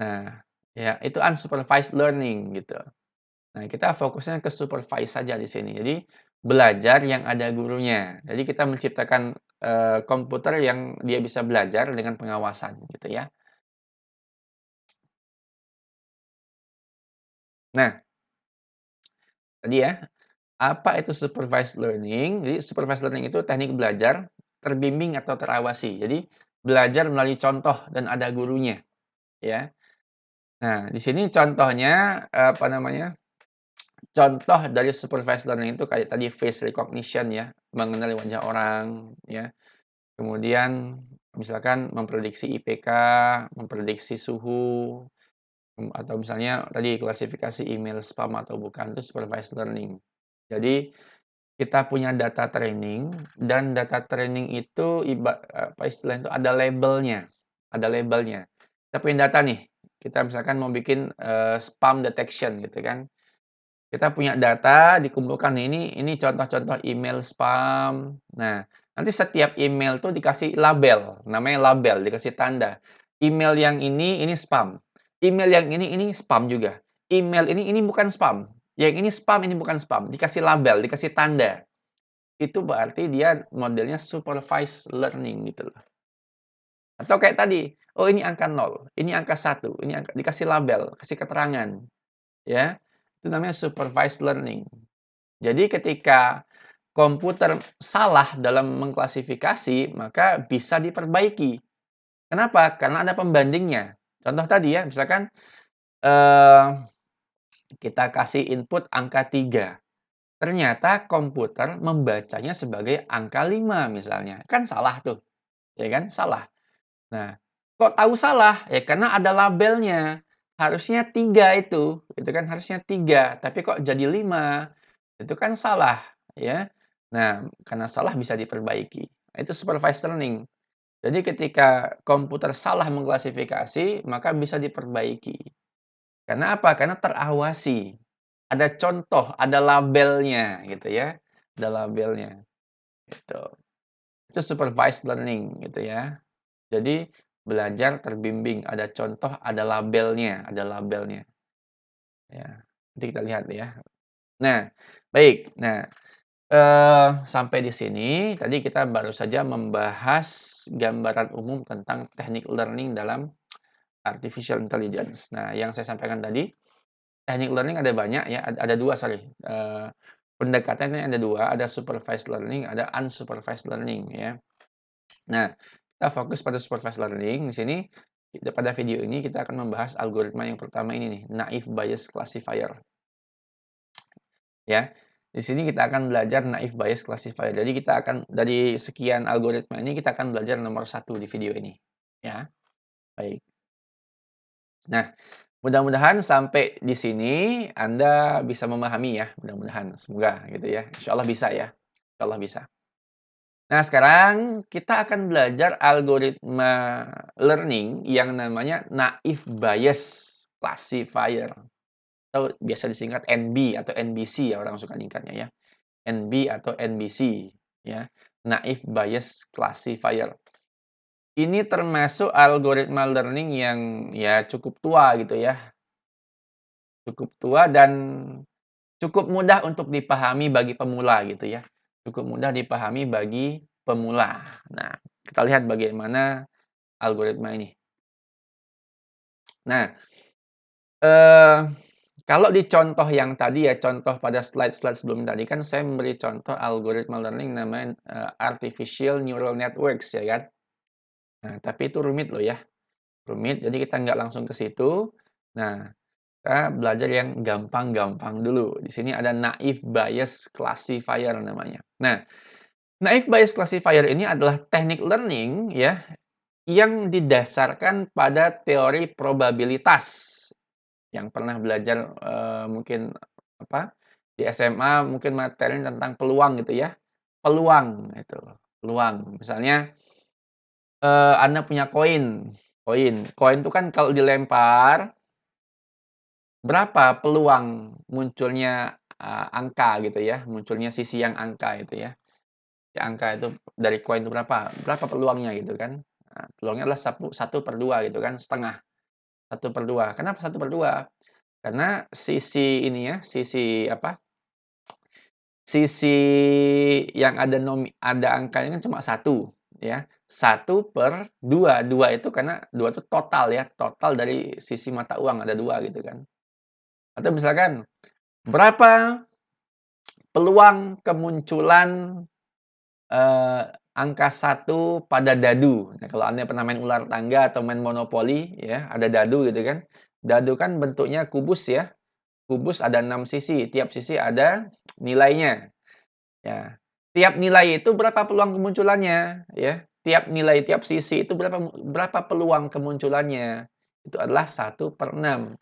Nah, ya itu unsupervised learning gitu. Nah, kita fokusnya ke supervise saja di sini. Jadi, belajar yang ada gurunya. Jadi, kita menciptakan, komputer yang dia bisa belajar dengan pengawasan, gitu ya. Nah, tadi ya, apa itu supervised learning? Jadi, supervised learning itu teknik belajar terbimbing atau terawasi. Jadi, belajar melalui contoh dan ada gurunya, ya. Nah, di sini contohnya, apa namanya, contoh dari supervised learning itu kayak tadi face recognition ya, mengenali wajah orang, ya. Kemudian misalkan memprediksi IPK, memprediksi suhu, atau misalnya tadi klasifikasi email spam atau bukan, itu supervised learning. Jadi kita punya data training dan data training itu apa istilahnya itu ada labelnya. Kita punya data nih, kita misalkan mau bikin, spam detection gitu kan. Kita punya data dikumpulkan ini contoh-contoh email spam. Nah, nanti setiap email tuh dikasih label, namanya label, dikasih tanda. Email yang ini spam. Email yang ini spam juga. Email ini bukan spam. Yang ini spam, ini bukan spam. Dikasih label, dikasih tanda. Itu berarti dia modelnya supervised learning gitu loh. Atau kayak tadi, oh ini angka 0, ini angka 1, ini angka dikasih label, kasih keterangan, ya. Itu namanya supervised learning. Jadi ketika komputer salah dalam mengklasifikasi, maka bisa diperbaiki. Kenapa? Karena ada pembandingnya. Contoh tadi ya, misalkan, eee, kita kasih input angka 3, ternyata komputer membacanya sebagai angka 5 misalnya, kan salah tuh, ya kan? Salah. Nah, kok tahu salah? Ya karena ada labelnya. Harusnya 3 itu kan harusnya 3 tapi kok jadi 5 itu kan salah, ya. Nah, karena salah bisa diperbaiki. Itu supervised learning. Jadi ketika komputer salah mengklasifikasi, maka bisa diperbaiki. Karena apa? Karena terawasi. Ada contoh, ada labelnya gitu ya. Ada labelnya, gitu. Itu supervised learning gitu ya. Jadi belajar terbimbing, ada contoh, ada labelnya ya. Nanti kita lihat ya. Nah, baik. Nah, sampai di sini tadi kita baru saja membahas gambaran umum tentang teknik learning dalam artificial intelligence. Nah, yang saya sampaikan tadi, teknik learning ada banyak ya, ada 2 sorry, pendekatannya ada 2, ada supervised learning, ada unsupervised learning ya. Nah, kita fokus pada supervised learning. Di sini, pada video ini kita akan membahas algoritma yang pertama ini nih, naive Bayes classifier. Ya, di sini kita akan belajar naive Bayes classifier. Jadi kita akan dari sekian algoritma ini kita akan belajar nomor 1 di video ini, ya. Baik. Nah, mudah-mudahan sampai di sini Anda bisa memahami ya, mudah-mudahan, semoga gitu ya. Insya Allah bisa ya, insya Allah bisa. Nah, sekarang kita akan belajar algoritma learning yang namanya naive Bayes classifier, atau biasa disingkat NB atau NBC ya, orang suka nyingkatnya ya. NB atau NBC ya, naive Bayes classifier. Ini termasuk algoritma learning yang ya cukup tua gitu ya, cukup tua dan cukup mudah untuk dipahami bagi pemula gitu ya, cukup mudah dipahami bagi pemula. Nah, kita lihat bagaimana algoritma ini. Nah, eee, kalau di contoh yang tadi ya, contoh pada slide-slide sebelum tadi kan saya memberi contoh algoritma learning namanya, artificial neural networks ya kan. Nah, tapi itu rumit loh ya, rumit, jadi kita nggak langsung ke situ. Nah, kita belajar yang gampang-gampang dulu. Di sini ada naive Bayes classifier namanya. Nah, naive Bayes classifier ini adalah teknik learning ya, yang didasarkan pada teori probabilitas. Yang pernah belajar, mungkin apa, di SMA mungkin materi tentang peluang gitu ya. Peluang itu, peluang. Misalnya, Anda punya koin, koin itu kan kalau dilempar, berapa peluang munculnya, angka gitu ya, munculnya sisi yang angka itu ya. Si angka itu dari koin itu berapa, berapa peluangnya gitu kan. Nah, peluangnya adalah 1/2 gitu kan, setengah, 1/2. Kenapa 1/2? Karena sisi ini ya, sisi apa, sisi yang ada angkanya kan cuma satu ya, 1/2, 2 itu karena 2 itu total ya, total dari sisi mata uang ada 2 gitu kan. Atau misalkan, berapa peluang kemunculan, eee, angka 1 pada dadu. Nah, kalau Anda pernah main ular tangga atau main monopoli ya, ada dadu gitu kan. Dadu kan bentuknya kubus ya, kubus ada 6 sisi, tiap sisi ada nilainya. Ya, tiap nilai itu berapa peluang kemunculannya, ya. Tiap nilai, tiap sisi itu berapa peluang kemunculannya. Itu adalah 1/6.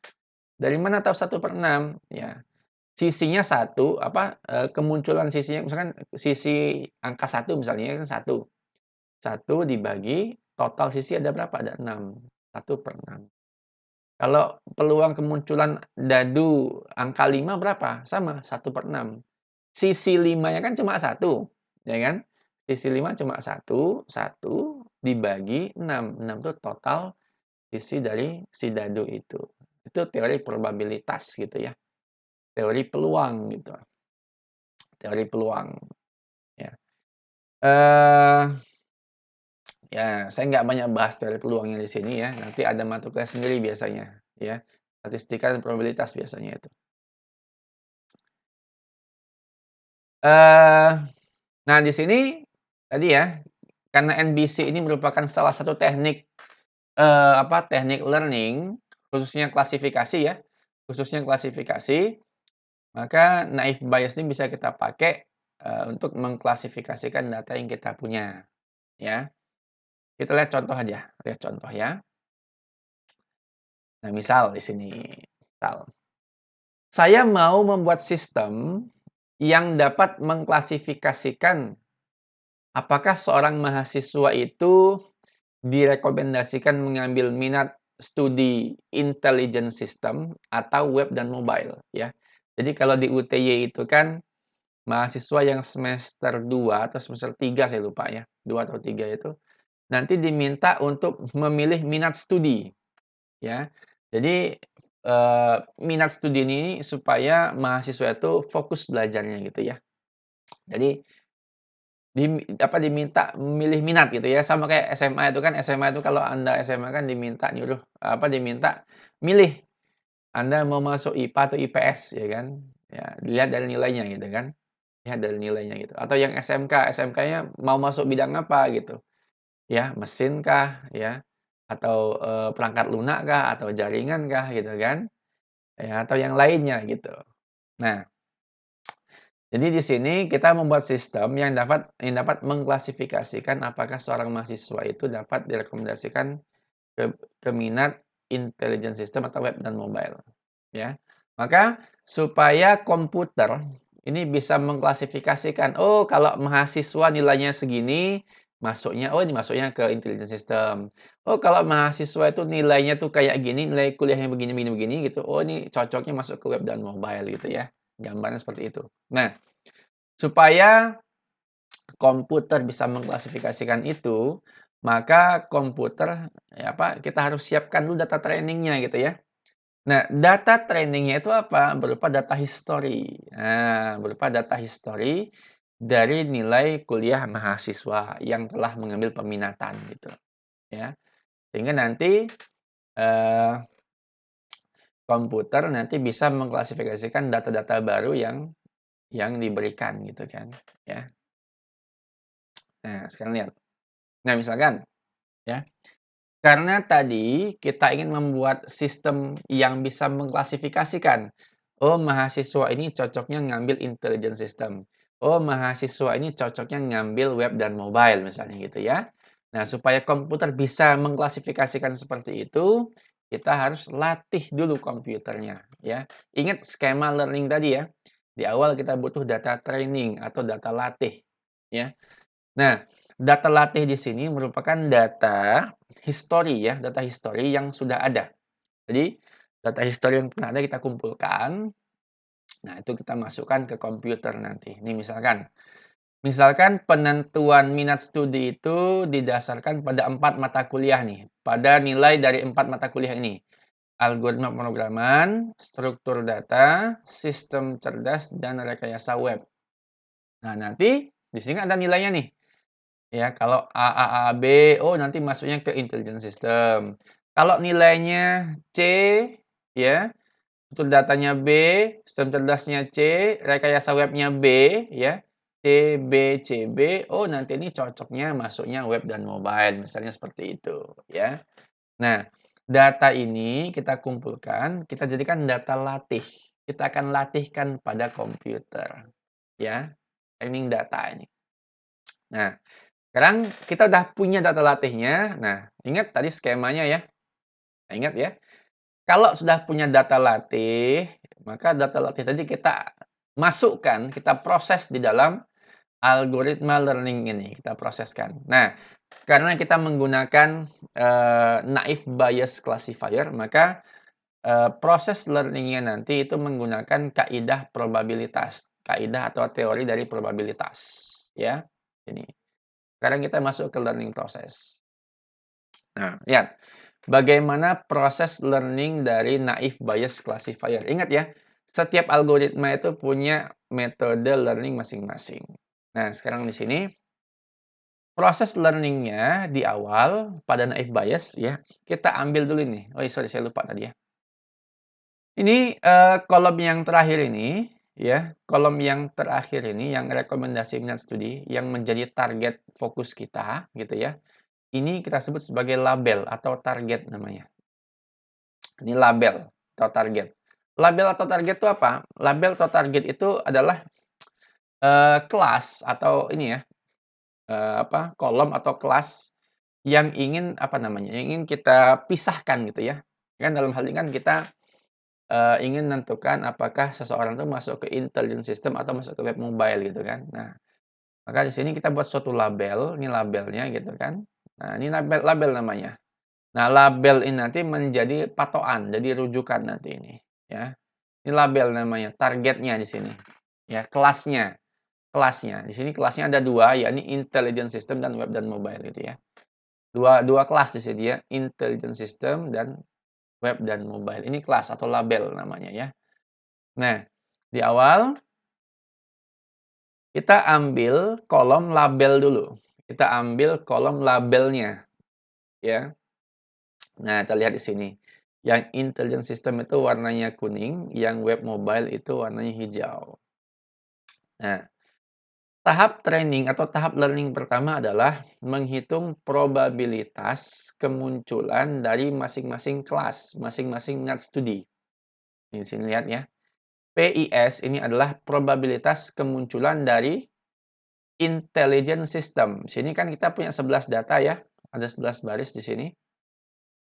Dari mana tahu 1/6? Ya, sisinya 1, kemunculan sisinya misalkan sisi angka 1 misalnya kan 1. 1 dibagi total sisi ada berapa? Ada 6. 1/6. Kalau peluang kemunculan dadu angka 5 berapa? Sama, 1/6. Sisi 5-nya kan cuma 1, ya kan? Sisi 5 cuma 1, 1 dibagi 6. 6 itu total sisi dari si dadu itu. Itu teori probabilitas gitu ya, teori peluang gitu, teori peluang, ya. Eee, ya saya nggak banyak bahas teori peluangnya di sini ya, nanti ada mata kuliah sendiri biasanya, ya. Statistika dan probabilitas biasanya itu. Eee, nah di sini tadi ya, karena NBC ini merupakan salah satu teknik, teknik learning, khususnya klasifikasi ya, khususnya klasifikasi, maka naive Bayes ini bisa kita pakai, untuk mengklasifikasikan data yang kita punya, ya. Kita lihat contoh aja, lihat contoh ya. Nah misal di sini, misal, saya mau membuat sistem yang dapat mengklasifikasikan apakah seorang mahasiswa itu direkomendasikan mengambil minat studi intelligent system atau web dan mobile, ya. Jadi kalau di UTY itu kan mahasiswa yang semester 2 atau semester 3 saya lupa ya, 2 atau 3 itu, nanti diminta untuk memilih minat studi, ya. Jadi, minat studi ini supaya mahasiswa itu fokus belajarnya gitu ya. Jadi diminta memilih minat gitu ya, sama kayak SMA itu kan, SMA itu kalau Anda SMA kan diminta diminta milih, Anda mau masuk IPA atau IPS ya kan. Ya, dilihat dari nilainya gitu kan, lihat dari nilainya gitu. Atau yang SMK, SMK-nya mau masuk bidang apa gitu, ya, mesin kah ya, atau, perangkat lunak kah, atau jaringan kah gitu kan, ya, atau yang lainnya gitu. Nah, jadi di sini kita membuat sistem yang dapat mengklasifikasikan apakah seorang mahasiswa itu dapat direkomendasikan ke minat intelligent system atau web dan mobile, ya. Maka supaya komputer ini bisa mengklasifikasikan, oh kalau mahasiswa nilainya segini, ini masuknya ke intelligent system. Oh kalau mahasiswa itu nilainya tuh kayak gini, nilai kuliahnya begini begini begini gitu, oh ini cocoknya masuk ke web dan mobile gitu ya. Gambarnya seperti itu. Nah, supaya komputer bisa mengklasifikasikan itu, maka komputer kita harus siapkan dulu data trainingnya gitu ya. Nah, data trainingnya itu apa? Berupa data history. Nah, berupa data history dari nilai kuliah mahasiswa yang telah mengambil peminatan gitu ya. Sehingga nanti, eee, komputer nanti bisa mengklasifikasikan data-data baru yang diberikan gitu kan ya. Nah, sekarang lihat. Nah, misalkan ya, karena tadi kita ingin membuat sistem yang bisa mengklasifikasikan, oh mahasiswa ini cocoknya ngambil intelligent system. Oh mahasiswa ini cocoknya ngambil web dan mobile misalnya gitu ya. Nah, supaya komputer bisa mengklasifikasikan seperti itu, kita harus latih dulu komputernya ya. Ingat skema learning tadi ya. Di awal kita butuh data training atau data latih ya. Nah, data latih di sini merupakan data history yang sudah ada. Jadi, data history yang pernah ada kita kumpulkan, nah itu kita masukkan ke komputer nanti. Ini misalkan penentuan minat studi itu didasarkan pada 4 mata kuliah nih, pada nilai dari 4 mata kuliah ini. Algoritma pemrograman, struktur data, sistem cerdas, dan rekayasa web. Nah, nanti di sini kan ada nilainya nih. Ya, kalau B, oh nanti masuknya ke intelligent system. Kalau nilainya C, ya, struktur datanya B, sistem cerdasnya C, rekayasa webnya B, ya, C, B, C, B, oh nanti ini cocoknya masuknya web dan mobile, misalnya seperti itu, ya. Nah, data ini kita kumpulkan, kita jadikan data latih. Kita akan latihkan pada komputer, ya, training data ini. Nah, sekarang kita udah punya data latihnya. Nah, ingat tadi skemanya ya. Nah, ingat ya. Kalau sudah punya data latih, maka data latih tadi kita masukkan, kita proses di dalam algoritma learning ini, kita proseskan. Nah, karena kita menggunakan, naive Bayes classifier, maka, proses learning-nya nanti itu menggunakan kaidah probabilitas, kaidah atau teori dari probabilitas, ya. Ini. Sekarang kita masuk ke learning process. Nah, lihat bagaimana proses learning dari naive Bayes classifier. Ingat ya, setiap algoritma itu punya metode learning masing-masing. Nah, sekarang di sini proses learning-nya di awal pada naive Bayes ya, kita ambil dulu nih. Oh, sorry saya lupa tadi ya. Ini, kolom yang terakhir ini ya, kolom yang terakhir ini yang rekomendasi minat studi yang menjadi target fokus kita gitu ya. Ini kita sebut sebagai label atau target namanya. Ini label atau target. Label atau target itu apa? Label atau target itu adalah, kelas atau ini ya, kolom atau kelas yang ingin, yang ingin kita pisahkan gitu ya. Kan dalam hal ini kan kita, ingin menentukan apakah seseorang tuh masuk ke intelligent system atau masuk ke web mobile gitu kan. Nah, maka di sini kita buat suatu label, ini labelnya gitu kan. Nah, ini label label namanya. Nah, label ini nanti menjadi patokan, jadi rujukan nanti ini, ya. Ini label namanya, targetnya di sini. Ya, kelasnya, kelasnya. Di sini kelasnya ada 2, yakni intelligent system dan web dan mobile gitu ya. Dua kelas di sini ya, intelligent system dan web dan mobile. Ini kelas atau label namanya ya. Nah, di awal kita ambil kolom label dulu. Kita ambil kolom labelnya ya. Nah, kita lihat di sini. Yang intelligent system itu warnanya kuning, yang web mobile itu warnanya hijau. Nah, tahap training atau tahap learning pertama adalah menghitung probabilitas kemunculan dari masing-masing kelas, masing-masing minat studi. Di sini lihat ya. PIS ini adalah probabilitas kemunculan dari intelligent system. Sini kan kita punya 11 data ya. Ada 11 baris di sini.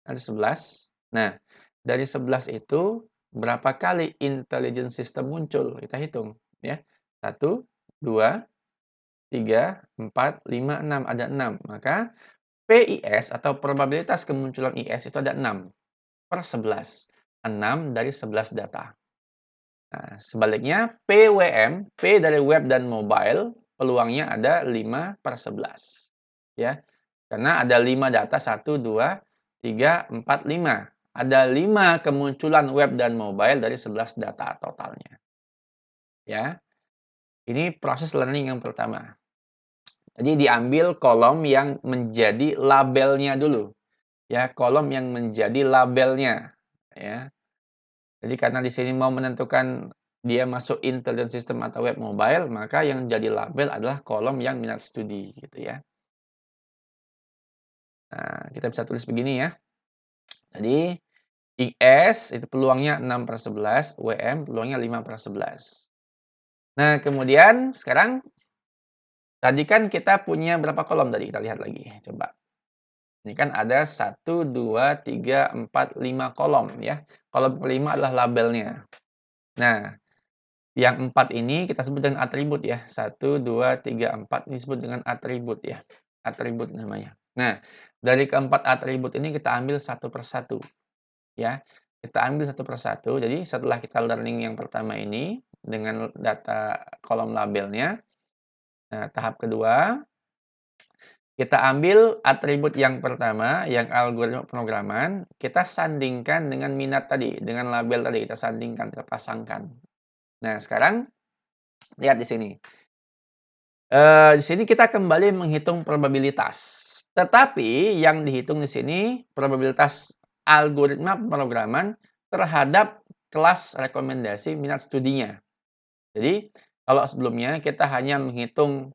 Ada 11. Nah, dari 11 itu berapa kali intelligent system muncul? Kita hitung ya. 1, 2, 3, 4, 5, 6. Ada 6. Maka PIS atau probabilitas kemunculan IS itu ada 6 per 11. 6 dari 11 data. Nah, sebaliknya PWM, P dari web dan mobile, peluangnya ada 5 per 11. Ya, karena ada 5 data, 1, 2, 3, 4, 5. Ada 5 kemunculan web dan mobile dari 11 data totalnya. Ya, ini proses learning yang pertama. Jadi diambil kolom yang menjadi labelnya dulu. Ya, kolom yang menjadi labelnya. Ya, jadi karena di sini mau menentukan dia masuk intelligent system atau web mobile, maka yang jadi label adalah kolom yang minat studi gitu ya. Nah, kita bisa tulis begini ya. Jadi IS itu peluangnya 6/11, WM peluangnya 5/11. Nah, kemudian sekarang tadi kan kita punya berapa kolom tadi? Kita lihat lagi, coba. Ini kan ada 1, 2, 3, 4, 5 kolom ya. Kolom kelima adalah labelnya. Nah, yang 4 ini kita sebut dengan atribut ya. 1, 2, 3, 4 ini disebut dengan atribut ya. Atribut namanya. Nah, dari keempat atribut ini kita ambil satu persatu ya. Kita ambil satu persatu. Jadi setelah kita learning yang pertama ini dengan data kolom labelnya. Nah, tahap kedua kita ambil atribut yang pertama, yang algoritma pemrograman, kita sandingkan dengan minat tadi, dengan label tadi, kita sandingkan, kita pasangkan. Nah, sekarang lihat di sini. Di sini kita kembali menghitung probabilitas. Tetapi yang dihitung di sini probabilitas algoritma pemrograman terhadap kelas rekomendasi minat studinya. Jadi, kalau sebelumnya kita hanya menghitung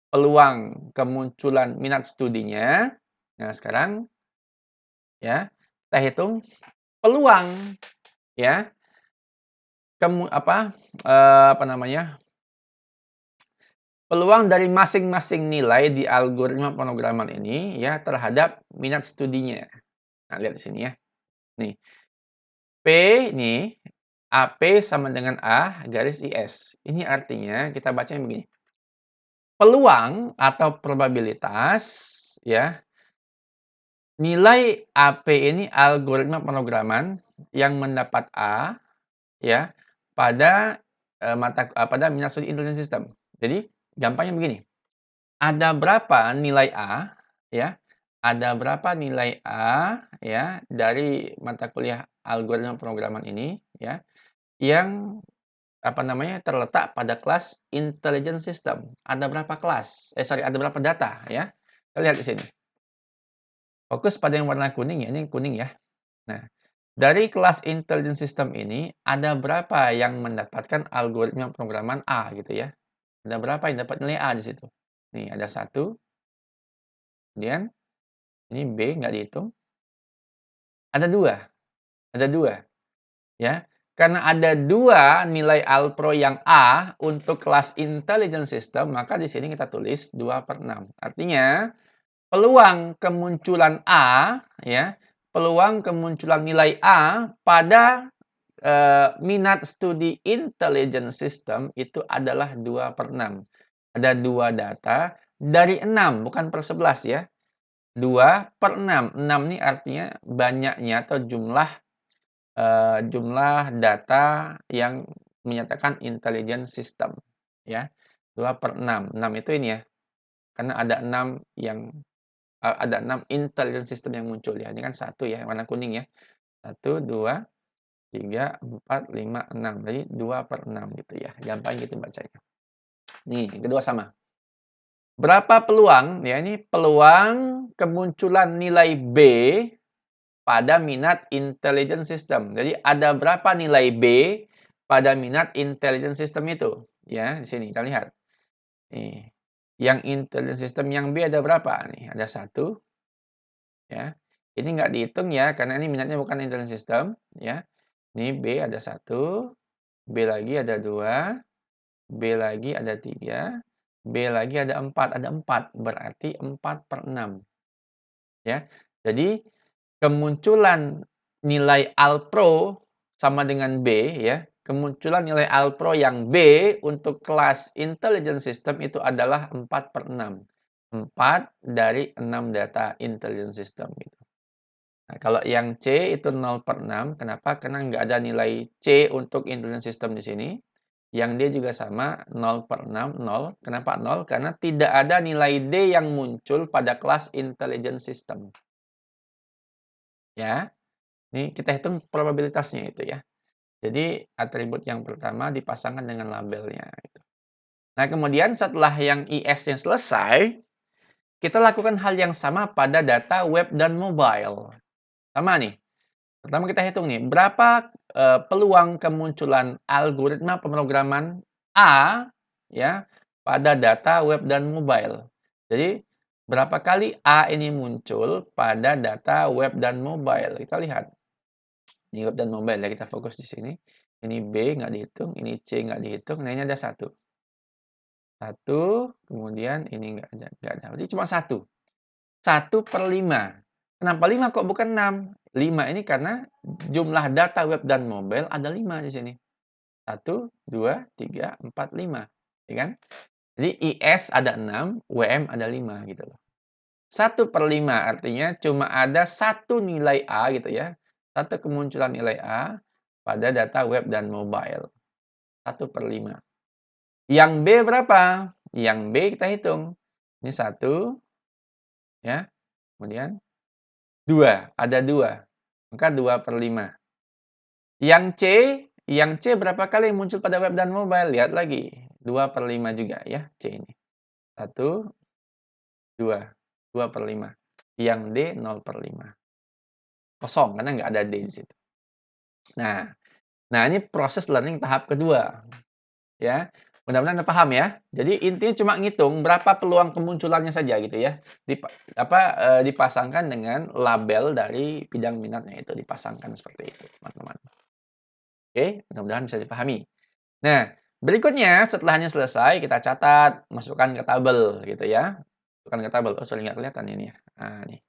peluang kemunculan minat studinya, nah sekarang ya kita hitung peluang ya apa namanya, peluang dari masing-masing nilai di algoritma pemrograman ini ya terhadap minat studinya. Nah, lihat di sini ya. Nih, P nih, AP sama dengan A garis IS. Ini artinya kita bacanya begini. Peluang atau probabilitas ya, nilai AP ini algoritma pemrograman yang mendapat A ya pada pada minat studi intelligent system. Jadi gampangnya begini. Ada berapa nilai A, ya, ada berapa nilai A, ya, dari mata kuliah algoritma pemrograman ini, ya, yang, apa namanya, terletak pada kelas intelligent system. Ada berapa kelas? Ada berapa data, ya. Kita lihat di sini. Fokus pada yang warna kuning ya, ini kuning ya. Nah, dari kelas intelligent system ini, ada berapa yang mendapatkan algoritma pemrograman A gitu ya. Ada berapa yang dapat nilai A di situ. Nih, ada 1, kemudian ini B nggak dihitung. Ada 2 ya. Karena ada 2 nilai alpro yang A untuk kelas intelligent system, maka di sini kita tulis 2/6. Artinya, peluang kemunculan A ya, peluang kemunculan nilai A pada minat studi intelligence system itu adalah 2/6. Ada 2 data dari 6, bukan per 11 ya. 2/6. 6 ini artinya banyaknya atau jumlah data yang menyatakan intelligence system, ya. 2/6. 6 itu ini ya, karena ada 6 yang ada 6 intelligence system yang muncul ya. Ini kan 1 ya, warna kuning ya. 1, 2, 3, 4, 5, 6. Jadi 2/6 gitu ya. Gampang gitu bacanya. Nih, yang kedua sama. Berapa peluang, ya ini peluang kemunculan nilai B pada minat intelligence system. Jadi ada berapa nilai B pada minat intelligence system itu? Ya, di sini kita lihat. Nih, yang intelligence system yang B ada berapa? Nih, ada 1, ya. Ini nggak dihitung ya, karena ini minatnya bukan intelligence system, ya. Ini B ada 1, B lagi ada 2, B lagi ada 3, B lagi ada 4. Ada 4, berarti 4/6, ya. Jadi kemunculan nilai ALPRO sama dengan B ya, kemunculan nilai ALPRO yang B untuk kelas intelligence system itu adalah 4/6. 4 dari 6 data intelligence system gitu. Nah, kalau yang C itu 0/6, kenapa? Karena nggak ada nilai C untuk intelligence system di sini. Yang D juga sama, 0/6, 0. Kenapa 0? Karena tidak ada nilai D yang muncul pada kelas intelligence system. Ya. Ini kita hitung probabilitasnya itu ya. Jadi atribut yang pertama dipasangkan dengan labelnya gitu. Nah, kemudian setelah yang IS-nya selesai, kita lakukan hal yang sama pada data web dan mobile. Sama nih. Pertama kita hitung nih, berapa peluang kemunculan algoritma pemrograman A ya pada data web dan mobile. Jadi berapa kali A ini muncul pada data web dan mobile? Kita lihat. Ini web dan mobile ya, kita fokus di sini. Ini B nggak dihitung, ini C nggak dihitung, nah ini ada 1. 1, kemudian ini nggak ada, berarti cuma 1. 1/5. Kenapa 5 kok bukan 6? 5 ini karena jumlah data web dan mobile ada 5 di sini. 1, 2, 3, 4, 5, ya kan? Jadi IS ada 6, WM ada 5 gitu loh. 1/5 artinya cuma ada 1 nilai A gitu ya. 1 kemunculan nilai A pada data web dan mobile. 1/5. Yang B berapa? Yang B kita hitung. Ini 1, ya. Kemudian 2, ada 2. Maka 2/5. Yang C berapa kali muncul pada web dan mobile? Lihat lagi. 2/5 juga ya C ini. 1, 2, 2/5. Yang D 0/5. Kosong karena nggak ada D di situ. Nah, ini proses learning tahap kedua, ya. Mudah-mudahan Anda paham ya. Jadi intinya cuma ngitung berapa peluang kemunculannya saja gitu ya. Dipasangkan dengan label dari bidang minatnya itu, dipasangkan seperti itu, teman-teman. Oke, mudah-mudahan bisa dipahami. Nah, berikutnya setelahnya selesai kita catat, masukkan ke tabel gitu ya. Masukkan ke tabel. Oh, sorry nggak kelihatan ini ya. Nah, nih.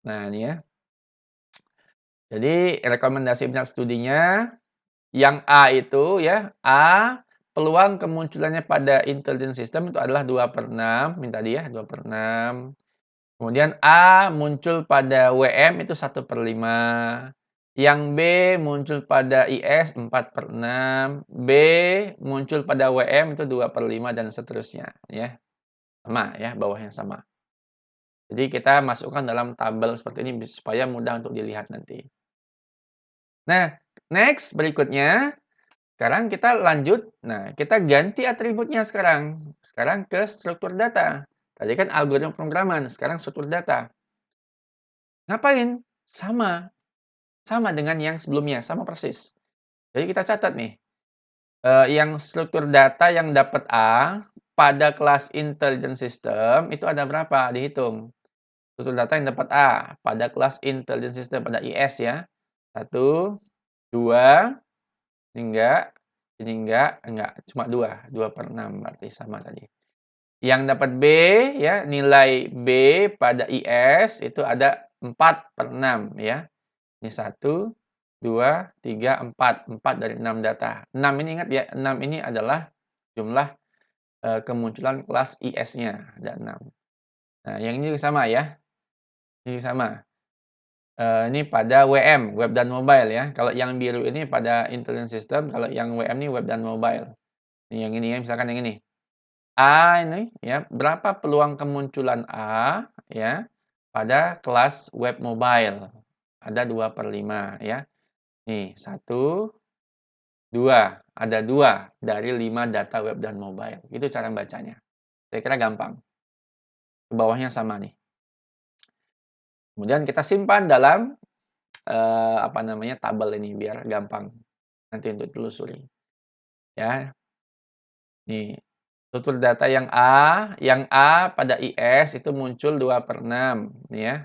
Nah, ini ya. Jadi rekomendasi minat studinya yang A itu ya, A peluang kemunculannya pada intelligence system itu adalah 2/6, minta dia 2/6. Kemudian A muncul pada WM itu 1/5. Yang B muncul pada IS 4/6. B muncul pada WM itu 2/5 dan seterusnya ya. Sama ya, bawahnya sama. Jadi kita masukkan dalam tabel seperti ini supaya mudah untuk dilihat nanti. Nah, next berikutnya, sekarang kita lanjut. Nah, kita ganti atributnya sekarang. Sekarang ke struktur data. Tadi kan algoritma pemrograman, sekarang struktur data. Ngapain? Sama. Sama dengan yang sebelumnya, sama persis. Jadi kita catat nih, yang struktur data yang dapat A pada kelas intelligence system itu ada berapa? Dihitung. Struktur data yang dapat A pada kelas intelligence system, pada IS ya. 1, 2, ini enggak, cuma 2, 2/6 berarti sama tadi. Yang dapat B ya, nilai B pada IS itu ada 4/6 ya. Ini 1, 2, 3, 4. 4 dari 6 data. 6 ini ingat ya, 6 ini adalah jumlah, kemunculan kelas IS-nya, ada 6. Nah, yang ini juga sama ya, ini juga sama. Ini pada WM, web dan mobile ya. Kalau yang biru ini pada intelligent system, kalau yang WM ini web dan mobile. Nih yang ini ya, misalkan yang ini. A ini ya, berapa peluang kemunculan A ya pada kelas web mobile? Ada 2/5 ya. Nih, 1, 2, ada 2 dari 5 data web dan mobile. Itu cara bacanya. Saya kira gampang. Ke bawahnya sama nih. Kemudian kita simpan dalam, apa namanya, tabel ini biar gampang nanti untuk telusuri. Ya, nih, struktur data yang A pada IS itu muncul 2/6 nih ya,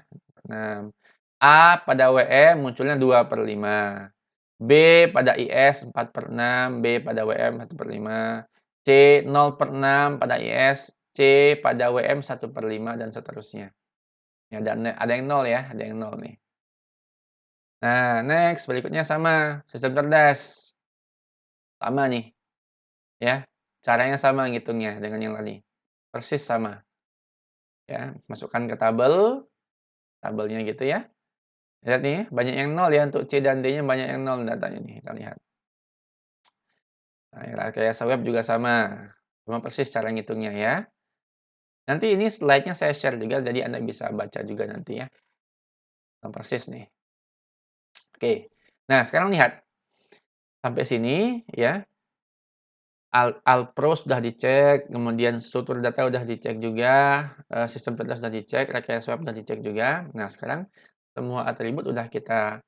6. A pada WM munculnya 2/5. B pada IS 4/6, B pada WM 1/5, C 0/6 pada IS, C pada WM 1/5 dan seterusnya. Ya, ada yang 0 ya, ada yang 0 nih. Nah, next berikutnya sama, sistem cerdas. Sama nih, ya. Caranya sama ngitungnya dengan yang tadi. Persis sama, ya. Masukkan ke tabelnya gitu ya. Lihat nih, banyak yang 0 ya, untuk C dan D-nya banyak yang 0 datanya nih, kita lihat. Nah, rekayasa web juga sama, cuma persis cara ngitungnya ya. Nanti ini slide-nya saya share juga, jadi Anda bisa baca juga nanti ya. Sama persis nih. Oke. Nah, sekarang lihat. Sampai sini ya, Alpro sudah dicek, kemudian struktur data sudah dicek juga, sistem cerdas sudah dicek, rekayasa web sudah dicek juga. Nah, sekarang semua atribut sudah kita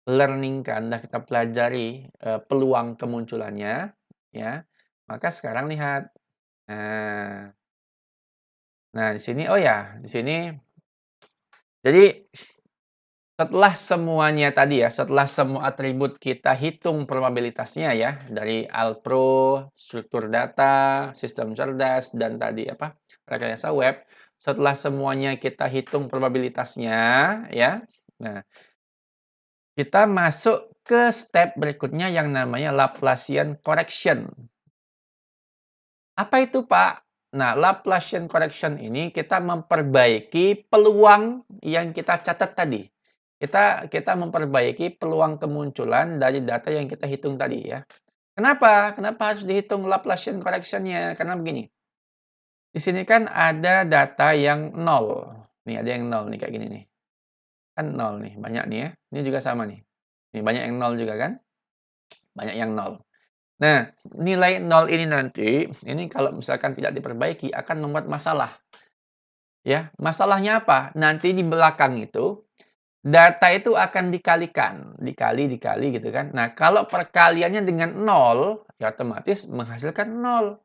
learning-kan, sudah kita pelajari, peluang kemunculannya, ya. Maka sekarang lihat. Nah nah di sini oh ya, di sini jadi setelah semuanya tadi ya, setelah semua atribut kita hitung probabilitasnya ya, dari Alpro, struktur data, sistem cerdas, dan tadi apa, rekayasa web. Setelah semuanya kita hitung probabilitasnya ya, nah kita masuk ke step berikutnya yang namanya Laplacian correction. Apa itu, Pak? Nah, Laplacian correction ini kita memperbaiki peluang yang kita catat tadi. Kita memperbaiki peluang kemunculan dari data yang kita hitung tadi ya. Kenapa? Kenapa harus dihitung Laplacian correction-nya? Karena begini, di sini kan ada data yang nol. Nih, ada yang nol nih, kayak gini nih. Kan nol nih, banyak nih ya. Ini juga sama nih. Nih, banyak yang nol juga kan? Banyak yang nol. Nah, nilai nol ini nanti, ini kalau misalkan tidak diperbaiki akan membuat masalah. Ya, masalahnya apa? Nanti di belakang itu, data itu akan dikalikan, dikali gitu kan. Nah, kalau perkaliannya dengan nol, ya otomatis menghasilkan nol.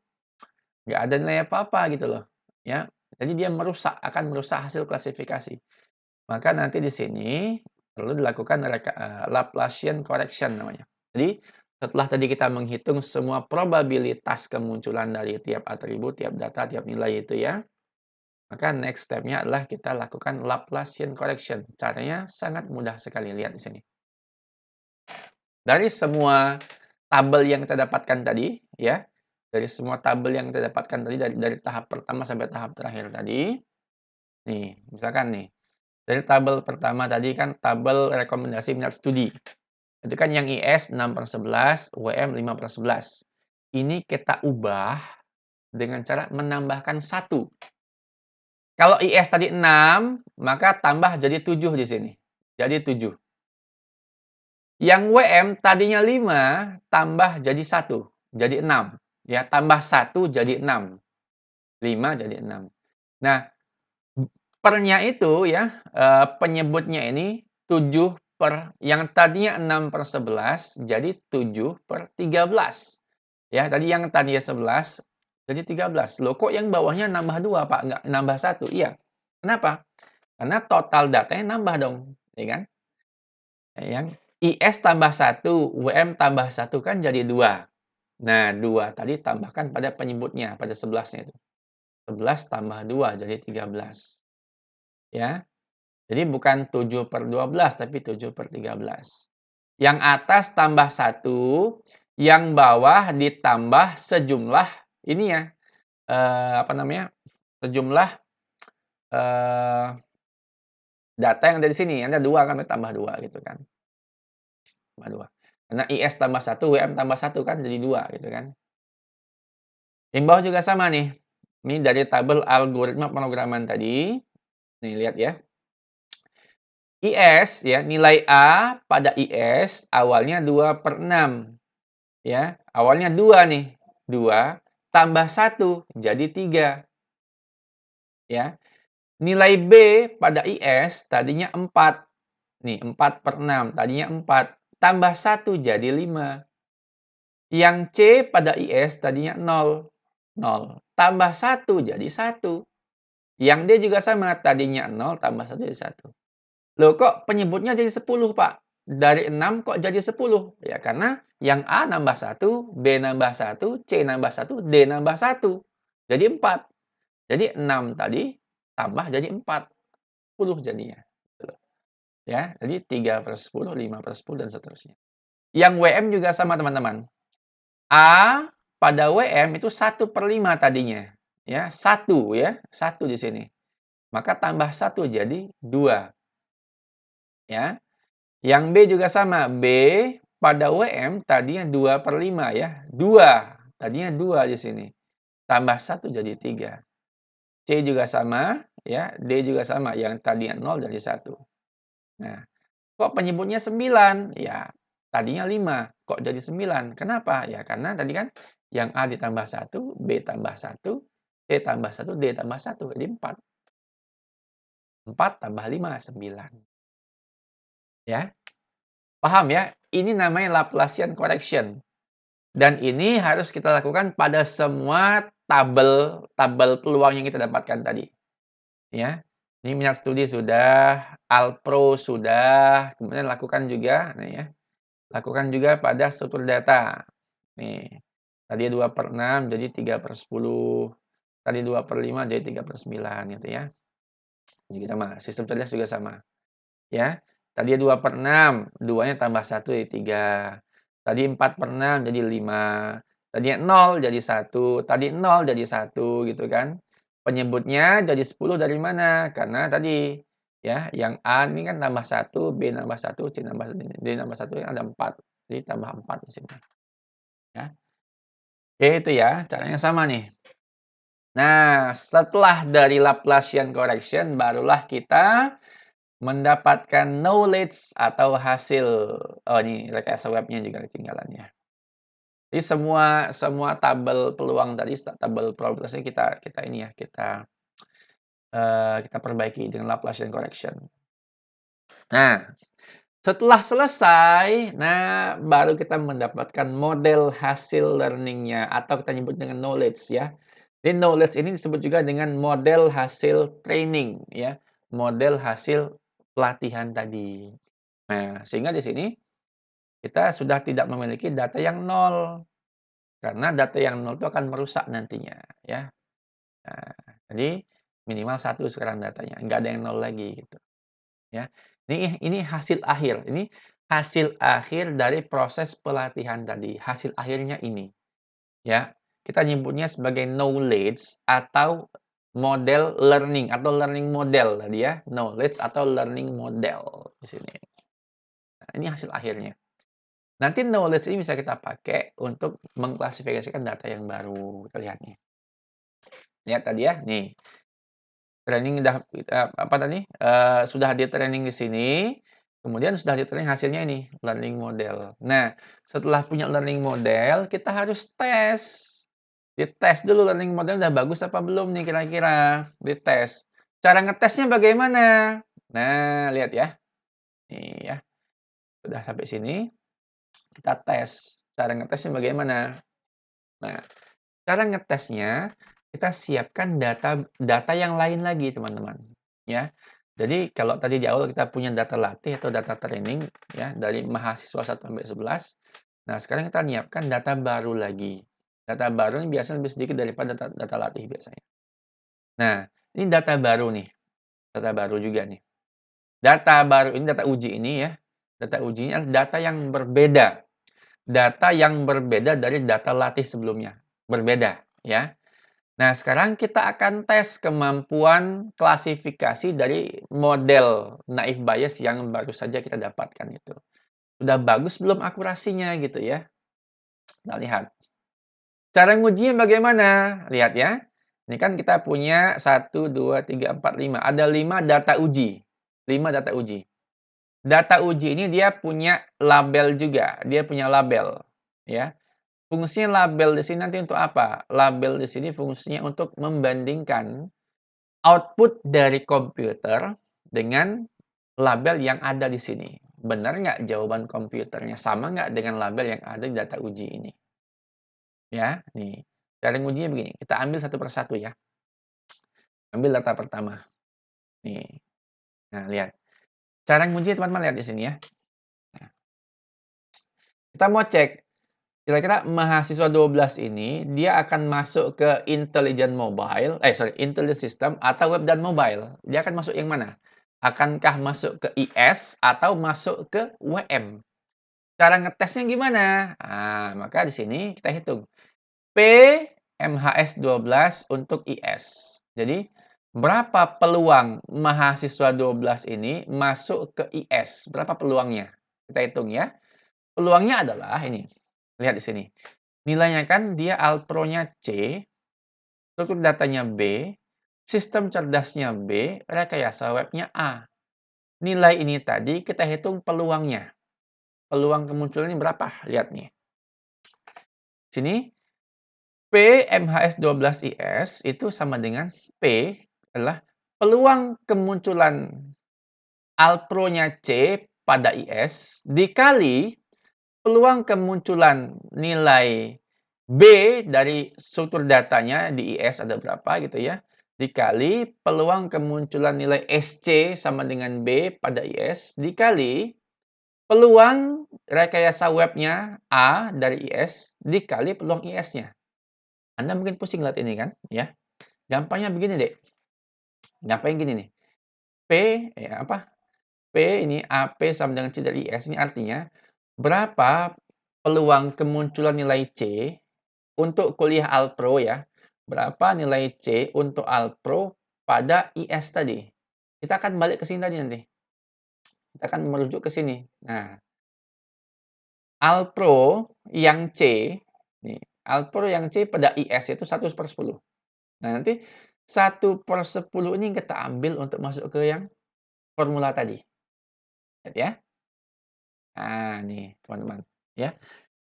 Nggak ada nilai apa-apa gitu loh. Ya, jadi dia akan merusak hasil klasifikasi. Maka nanti di sini perlu dilakukan Laplacian correction namanya. Jadi, setelah tadi kita menghitung semua probabilitas kemunculan dari tiap atribut, tiap data, tiap nilai itu ya, maka next step-nya adalah kita lakukan Laplacian correction. Caranya sangat mudah sekali, lihat di sini. Dari semua tabel yang kita dapatkan tadi, ya, dari semua tabel yang kita dapatkan tadi, dari tahap pertama sampai tahap terakhir tadi, nih, misalkan nih, dari tabel pertama tadi kan tabel rekomendasi minat studi. Itu kan yang IS 6/11, WM 5/11. Ini kita ubah dengan cara menambahkan 1. Kalau IS tadi 6, maka tambah jadi 7 di sini. Jadi 7. Yang WM tadinya 5, tambah jadi 1. Jadi 6. Ya, tambah 1 jadi 6. 5 jadi 6. Nah, pernya itu ya, penyebutnya ini 7 per yang tadinya 6/11 jadi 7/13. Ya, tadi yang tadinya 11 jadi 13. Loh, kok yang bawahnya nambah 2 Pak, nggak nambah 1? Iya. Kenapa? Karena total datanya nambah dong, ya kan? Ya kan? IS tambah 1, WM tambah 1 kan jadi 2. Nah, 2 tadi tambahkan pada penyebutnya, pada 11-nya itu. 11 tambah 2 jadi 13. Ya. Jadi bukan 7/12 tapi 7/13. Yang atas tambah 1, yang bawah ditambah sejumlah ini ya, apa namanya, sejumlah, eee, data yang ada di sini, ada 2 kan, tambah 2 gitu kan, tambah 2. Karena IS tambah 1, WM tambah 1 kan jadi 2 gitu kan. Yang bawah juga sama nih, ini dari tabel algoritma pemrograman tadi, nih lihat ya. IS ya, nilai A pada IS awalnya 2/6 ya, awalnya 2 nih, 2 tambah 1 jadi 3 ya. Nilai B pada IS tadinya 4 nih, 4/6 tadinya 4 tambah 1 jadi 5. Yang C pada IS tadinya 0 0 tambah 1 jadi 1. Yang D juga sama, tadinya 0 tambah 1 jadi 1. Loh kok penyebutnya jadi 10, Pak? Dari 6 kok jadi 10? Ya karena yang A nambah 1, B nambah 1, C nambah 1, D nambah 1. Jadi 4. Jadi 6 tadi tambah jadi 4, 10 jadinya. Gitu loh. Ya, jadi 3/10, 5/10 dan seterusnya. Yang WM juga sama teman-teman. A pada WM itu 1/5 tadinya. Ya, 1 ya, 1 di sini. Maka tambah 1 jadi 2. Ya. Yang B juga sama, B pada WM tadinya 2/5 ya, 2, tadinya 2 di sini, tambah 1 jadi 3. C juga sama, ya, D juga sama, yang tadinya 0 jadi 1. Nah, kok penyebutnya 9? Ya, tadinya 5, kok jadi 9? Kenapa? Ya karena tadi kan yang A ditambah 1, B tambah 1, C tambah 1, D tambah 1, jadi 4. 4 tambah 5, 9. Ya, paham ya? Ini namanya Laplacian correction. Dan ini harus kita lakukan pada semua tabel tabel peluang yang kita dapatkan tadi, ya. Ini minat studi sudah, Alpro sudah, kemudian lakukan juga nih ya, lakukan juga pada struktur data. Nih, tadi 2/6 jadi 3/10, tadi 2/5 jadi 3/9 gitu ya. Juga sama, sistem cerdas juga sama. Ya, tadi 2/6, 2-nya tambah 1 jadi 3. Tadi 4/6 jadi 5. Tadinya 0 jadi 1. Tadi 0 jadi 1 gitu kan. Penyebutnya jadi 10 dari mana? Karena tadi ya, yang A ini kan tambah 1, B nambah 1, C nambah 1, D nambah 1 kan ada 4. Jadi tambah 4 di sini ya. Oke itu ya, caranya sama nih. Nah, setelah dari Laplacian correction barulah kita mendapatkan knowledge atau hasil. Oh, ini rekayasa webnya juga ketinggalan ya. Jadi semua semua tabel peluang tadi, tabel probabilitasnya kita kita ini ya, kita perbaiki dengan Laplacian correction. Nah, setelah selesai, nah baru kita mendapatkan model hasil learning-nya atau kita nyebut dengan knowledge ya. Jadi knowledge ini disebut juga dengan model hasil training ya, model hasil pelatihan tadi. Nah, sehingga di sini kita sudah tidak memiliki data yang nol, karena data yang nol itu akan merusak nantinya, ya. Nah, jadi minimal 1 sekarang datanya, nggak ada yang nol lagi gitu, ya. Ini hasil akhir, ini hasil akhir dari proses pelatihan tadi, hasil akhirnya ini, ya. Kita nyebutnya sebagai knowledge atau model learning atau learning model tadi ya, knowledge atau learning model di sini. Nah, ini hasil akhirnya. Nanti knowledge ini bisa kita pakai untuk mengklasifikasikan data yang baru. Kita lihat nih. Lihat tadi ya, nih. Training udah apa tadi, sudah di-training di sini, kemudian sudah di-training hasilnya ini, learning model. Nah, setelah punya learning model, kita harus tes. Dites dulu learning model udah bagus apa belum nih kira-kira, dites. Cara ngetesnya bagaimana? Nah, lihat ya. Nih ya, udah sampai sini, kita tes. Cara ngetesnya bagaimana? Nah, cara ngetesnya, kita siapkan data data yang lain lagi, teman-teman, ya. Jadi kalau tadi di awal kita punya data latih atau data training, ya, dari mahasiswa 1 sampai 11. Nah, sekarang kita nyiapkan data baru lagi. Data baru ini biasanya lebih sedikit daripada data data latih biasanya. Nah, ini data baru nih, data baru juga nih. Data baru ini, data uji ini ya, Data ujinya adalah data yang berbeda. Data yang berbeda dari data latih sebelumnya. Berbeda, ya. Nah, sekarang kita akan tes kemampuan klasifikasi dari model naive Bayes yang baru saja kita dapatkan itu. Udah bagus belum akurasinya gitu ya. Kita lihat. Cara ngujinya bagaimana? Lihat ya. Ini kan kita punya 1, 2, 3, 4, 5. Ada 5 data uji. 5 data uji. Data uji ini dia punya label juga. Dia punya label. Ya. Fungsinya label di sini nanti untuk apa? Label di sini fungsinya untuk membandingkan output dari komputer dengan label yang ada di sini. Benar nggak jawaban komputernya? Sama nggak dengan label yang ada di data uji ini? Ya, nih. Cara ngujinya begini, kita ambil satu persatu ya. Ambil data pertama. Nih. Nah, lihat. Cara nguji teman-teman lihat di sini ya. Nah, kita mau cek kira-kira mahasiswa 12 ini dia akan masuk ke Intelligent System atau web dan mobile. Dia akan masuk yang mana? Akankah masuk ke IS atau masuk ke WM? Cara ngetesnya gimana? Nah, maka di sini kita hitung. PMHS 12 untuk IS. Jadi, berapa peluang mahasiswa 12 ini masuk ke IS? Berapa peluangnya? Kita hitung ya. Peluangnya adalah ini. Lihat di sini. Nilainya kan dia Alpro-nya C, struktur datanya B, sistem cerdasnya B, rekayasa webnya A. Nilai ini tadi kita hitung peluangnya. Peluang kemunculan ini berapa? Lihat nih. Sini PMHS 12 IS itu sama dengan P adalah peluang kemunculan Alpro-nya C pada IS dikali peluang kemunculan nilai B dari struktur datanya di IS ada berapa gitu ya, dikali peluang kemunculan nilai SC sama dengan B pada IS, dikali peluang rekayasa webnya A dari IS, dikali peluang IS-nya. Anda mungkin pusing lihat ini kan, ya. Gampangnya begini deh, gampangnya gini nih, P, ya apa, P ini AP sama dengan C dari IS, ini artinya berapa peluang kemunculan nilai C untuk kuliah Alpro ya, berapa nilai C untuk Alpro pada IS tadi. Kita akan balik ke sini tadi nanti. Kita akan merujuk ke sini. Nah, Alpro yang C, nih, Alpro yang C pada IS itu 1/10. Nah, nanti 1/10 ini kita ambil untuk masuk ke yang formula tadi. Lihat ya. Nah, nih teman-teman, ya.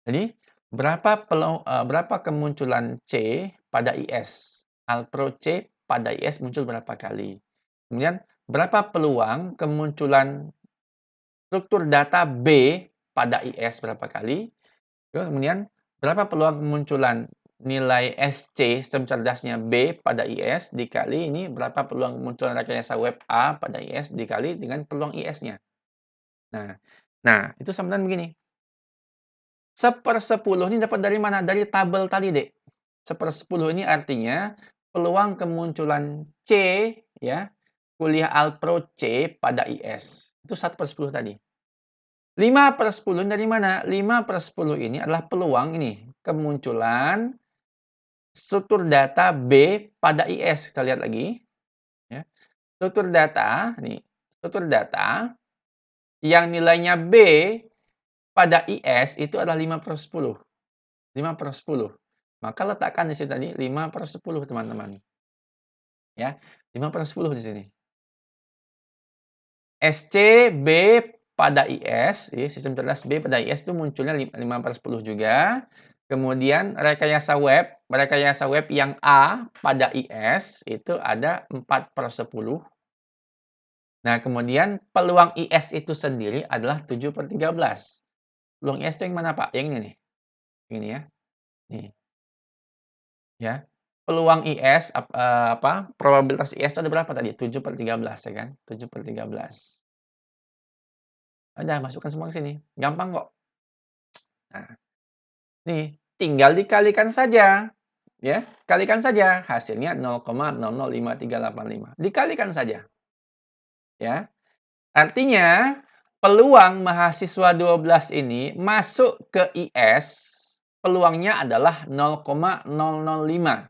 Jadi, berapa kemunculan C pada IS? Alpro C pada IS muncul berapa kali? Kemudian, berapa peluang kemunculan struktur data B pada IS berapa kali? Terus kemudian, berapa peluang kemunculan nilai SC, sistem cerdasnya B pada IS, dikali ini berapa peluang kemunculan rekayasa web A pada IS, dikali dengan peluang IS-nya. Nah, itu sama dengan begini. 1/10 ini dapat dari mana? Dari tabel tadi, Dek. 1/10 ini artinya peluang kemunculan C, ya, kuliah Alpro C pada IS. Itu 1/10 tadi. 5/10 dari mana? 5/10 ini adalah peluang ini, kemunculan struktur data B pada IS. Kita lihat lagi, ya. Struktur data, nih, struktur data yang nilainya B pada IS itu adalah 5/10. 5/10. Maka letakkan di sini tadi 5/10 teman-teman. Ya, 5/10 di sini. SC, B pada IS, ya, sistem cerdas B pada IS itu munculnya 5/10 juga. Kemudian rekayasa web yang A pada IS itu ada 4/10. Nah, kemudian peluang IS itu sendiri adalah 7/13. Peluang IS itu yang mana, Pak? Yang ini nih. Ini ya. Nih. Ya. Peluang IS, probabilitas IS itu ada berapa tadi? 7/13 ya kan? 7/13. Udah masukkan semua ke sini, gampang kok. Nah, nih tinggal dikalikan saja, ya. Kalikan saja, hasilnya 0,005385. Dikalikan saja, ya. Artinya peluang mahasiswa 12 ini masuk ke IS, peluangnya adalah 0,005,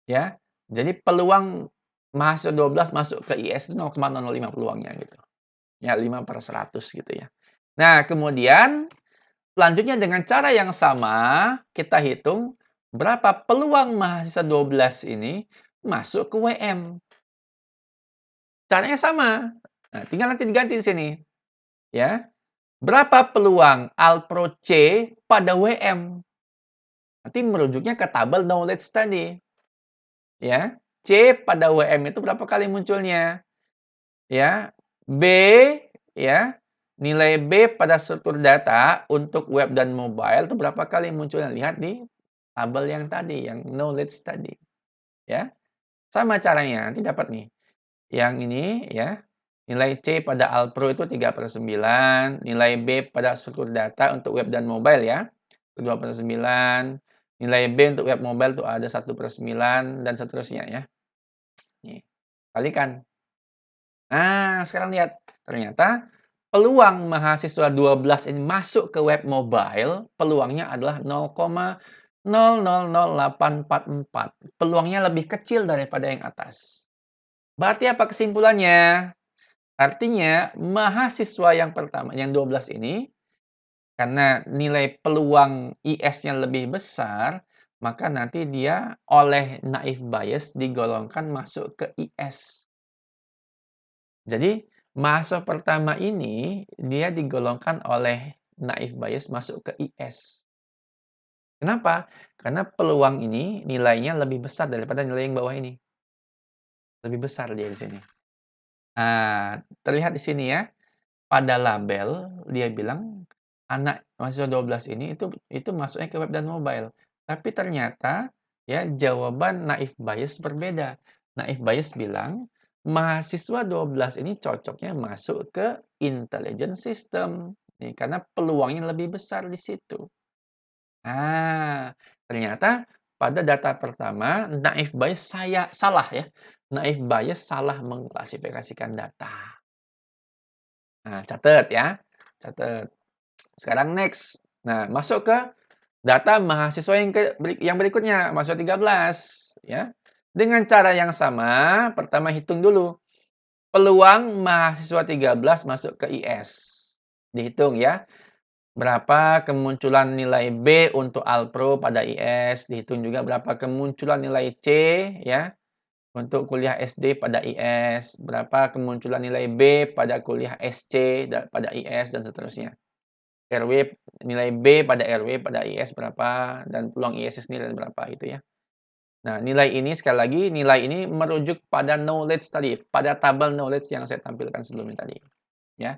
ya. Jadi peluang mahasiswa 12 masuk ke IS itu 0,005 peluangnya gitu. Ya 5/100 gitu ya. Nah, kemudian selanjutnya dengan cara yang sama, kita hitung berapa peluang mahasiswa 12 ini masuk ke WM. Caranya sama. Nah, tinggal nanti diganti di sini, ya. Berapa peluang Alpro C pada WM? Nanti merujuknya ke tabel knowledge tadi, ya. C pada WM itu berapa kali munculnya? Ya, B, ya, nilai B pada struktur data untuk web dan mobile itu berapa kali munculnya? Lihat di tabel yang tadi, yang knowledge tadi, ya. Sama caranya, nanti dapat nih. Yang ini ya, nilai C pada Alpro itu 3/9, nilai B pada struktur data untuk web dan mobile ya, itu 2/9, nilai B untuk web mobile itu ada 1/9 dan seterusnya ya. Nih, kalikan. Nah, sekarang lihat, ternyata peluang mahasiswa 12 ini masuk ke web mobile, peluangnya adalah 0,000844. Peluangnya lebih kecil daripada yang atas. Berarti apa kesimpulannya? Artinya, mahasiswa yang pertama, yang 12 ini, karena nilai peluang IS-nya lebih besar, maka nanti dia oleh naif bias digolongkan masuk ke IS. Jadi, mahasiswa pertama ini, dia digolongkan oleh naif bias masuk ke IS. Kenapa? Karena peluang ini nilainya lebih besar daripada nilai yang bawah ini. Lebih besar dia di sini. Nah, terlihat di sini ya. Pada label, dia bilang, anak mahasiswa 12 ini itu masuknya ke web dan mobile. Tapi ternyata, ya jawaban naif bias berbeda. Naif bias bilang, mahasiswa 12 ini cocoknya masuk ke intelligent system. Nih, karena peluangnya lebih besar di situ. Ah, ternyata pada data pertama, naif bias saya salah ya. Naif bias salah mengklasifikasikan data. Nah, catat ya, catat. Sekarang next. Nah, masuk ke data mahasiswa yang berikutnya, mahasiswa 13 ya. Dengan cara yang sama, pertama hitung dulu peluang mahasiswa 13 masuk ke IS. Dihitung ya. Berapa kemunculan nilai B untuk Alpro pada IS, dihitung juga berapa kemunculan nilai C ya untuk kuliah SD pada IS, berapa kemunculan nilai B pada kuliah SC pada IS dan seterusnya. RW nilai B pada RW pada IS berapa dan peluang IS sendiri berapa gitu ya. Nah, nilai ini sekali lagi nilai ini merujuk pada knowledge tadi, pada tabel knowledge yang saya tampilkan sebelumnya tadi, ya.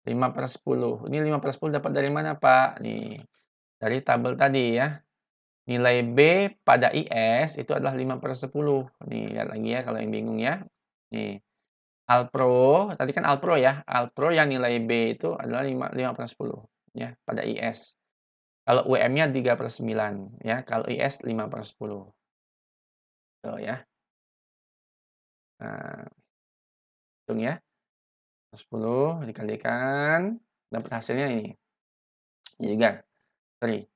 5/10. Ini 5/10 dapat dari mana, Pak? Nih, dari tabel tadi ya. Nilai B pada IS itu adalah 5/10. Nih, lihat lagi ya kalau yang bingung ya. Nih, Alpro, tadi kan Alpro ya. Alpro yang nilai B itu adalah 5/10 ya pada IS. Kalau UM-nya 3/9 ya, kalau IS 5/10. Tuh ya. Nah, hitung ya. 10 dikalikan, dapat hasilnya ini. Ini juga, sorry.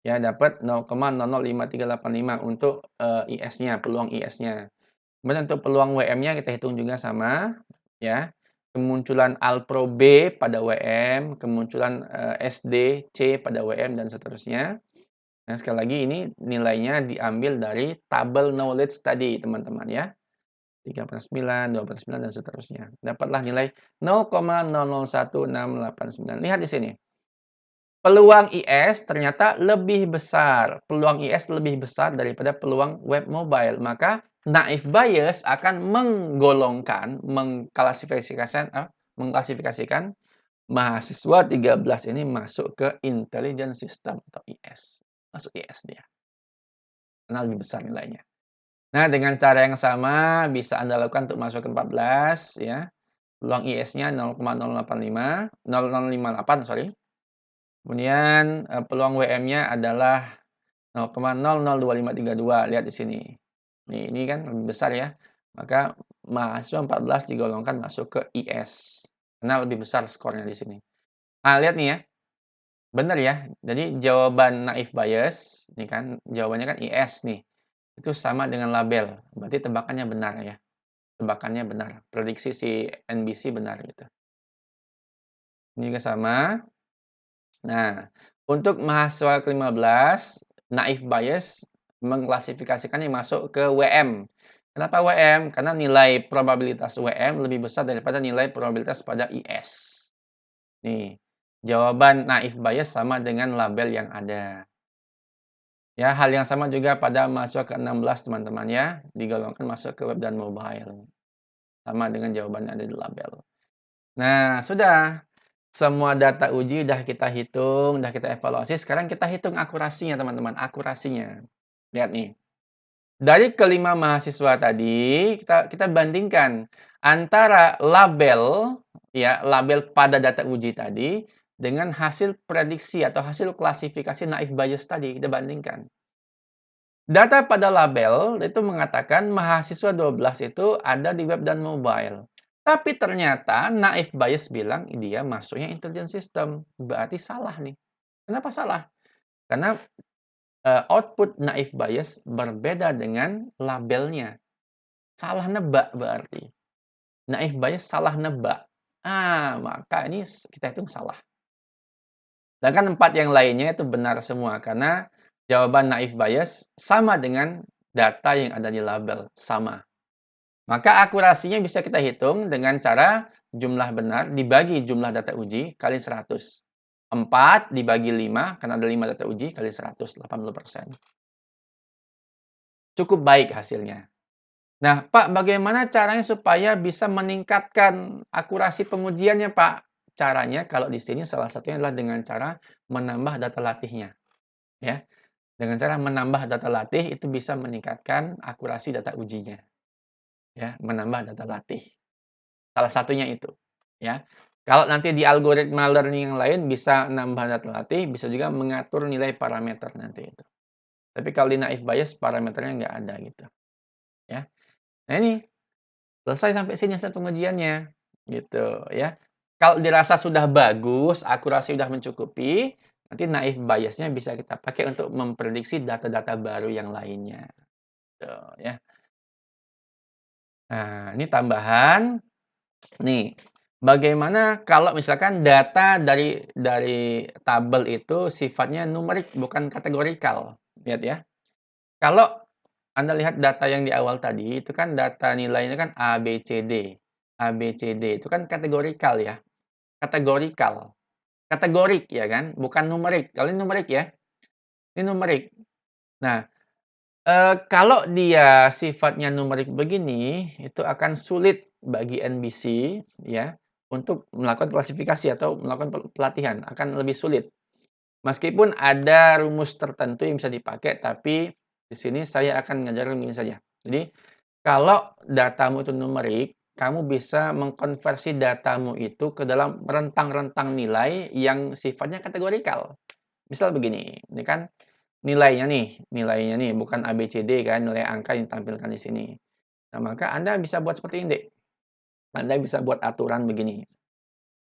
Ya, dapat 0,005385 untuk, IS-nya, peluang IS-nya. Kemudian untuk peluang WM-nya kita hitung juga sama, ya. Kemunculan Alpro B pada WM, kemunculan, SD, C pada WM, dan seterusnya. Nah, sekali lagi ini nilainya diambil dari tabel knowledge tadi, teman-teman ya. 3/9, 2/9, dan seterusnya. Dapatlah nilai 0,001689. Lihat di sini. Peluang IS ternyata lebih besar. Peluang IS lebih besar daripada peluang web mobile. Maka naif bias akan menggolongkan, mengklasifikasikan mahasiswa 13 ini masuk ke intelligent system atau IS. Masuk IS dia. Karena lebih besar nilainya. Nah, dengan cara yang sama bisa Anda lakukan untuk masuk ke 14 ya. Peluang IS-nya 0,085, 0058 sorry. Kemudian, peluang WM-nya adalah 0,002532, lihat di sini. Nih, ini kan lebih besar ya. Maka mahasiswa 14 digolongkan masuk ke IS. karena lebih besar skornya di sini. Nah, lihat nih ya, bener ya. Jadi jawaban naif bias, ini kan jawabannya kan IS nih, itu sama dengan label. Berarti tebakannya benar ya. Tebakannya benar. Prediksi si NBC benar gitu. Ini juga sama. Nah, untuk mahasiswa ke-15, naif bias mengklasifikasikannya masuk ke WM. Kenapa WM? Karena nilai probabilitas WM lebih besar daripada nilai probabilitas pada IS. Nih, jawaban naif bias sama dengan label yang ada. Ya, hal yang sama juga pada mahasiswa ke-16 teman-teman ya, digolongkan masuk ke web dan mobile. Sama dengan jawaban yang ada di label. Nah, sudah. Semua data uji udah kita hitung, udah kita evaluasi, sekarang kita hitung akurasinya teman-teman, akurasinya. Lihat nih, dari kelima mahasiswa tadi, kita bandingkan antara label, ya, label pada data uji tadi, dengan hasil prediksi atau hasil klasifikasi naif bias tadi, kita bandingkan. Data pada label itu mengatakan mahasiswa 12 itu ada di web dan mobile. Tapi ternyata naif bias bilang dia masuknya intelligent system. Berarti salah nih. Kenapa salah? Karena output naif bias berbeda dengan labelnya. Salah nebak berarti. Naif bias salah nebak. Maka ini kita hitung salah. Sedangkan 4 yang lainnya itu benar semua karena jawaban naif bias sama dengan data yang ada di label, sama. Maka akurasinya bisa kita hitung dengan cara jumlah benar dibagi jumlah data uji kali 100. 4 dibagi 5, karena ada 5 data uji, kali 100, 80%. Cukup baik hasilnya. Nah, Pak, bagaimana caranya supaya bisa meningkatkan akurasi pengujiannya, Pak? Caranya kalau di sini salah satunya adalah dengan cara menambah data latihnya, ya. Dengan cara menambah data latih itu bisa meningkatkan akurasi data ujinya, ya, menambah data latih. Salah satunya itu, ya. Kalau nanti di algoritma learning yang lain bisa nambah data latih, bisa juga mengatur nilai parameter nanti itu. Tapi kalau di naif bias parameternya nggak ada gitu, ya. Nah ini, selesai sampai sini hasil pengujiannya, gitu ya. Kalau dirasa sudah bagus, akurasi sudah mencukupi, nanti naif bias-nya bisa kita pakai untuk memprediksi data-data baru yang lainnya, gitu ya. Nah, ini tambahan. Nih, bagaimana kalau misalkan data dari tabel itu sifatnya numerik bukan kategorikal? Lihat ya. Kalau Anda lihat data yang di awal tadi, itu kan data nilainya kan A, B, C, D. A, B, C, D itu kan kategorikal ya. Kategorikal. Kategorik ya kan, bukan numerik. Kalau ini numerik ya. Ini numerik. Nah, kalau dia sifatnya numerik begini, itu akan sulit bagi NBC ya, untuk melakukan klasifikasi atau melakukan pelatihan, akan lebih sulit. Meskipun ada rumus tertentu yang bisa dipakai, tapi di sini saya akan mengajarkan begini saja. Jadi, kalau datamu itu numerik, kamu bisa mengkonversi datamu itu ke dalam rentang-rentang nilai yang sifatnya kategorikal. Misal begini, ini kan nilainya nih bukan A, B, C, D kan, nilai angka yang ditampilkan di sini. Nah, maka Anda bisa buat seperti ini, Dek. Anda bisa buat aturan begini.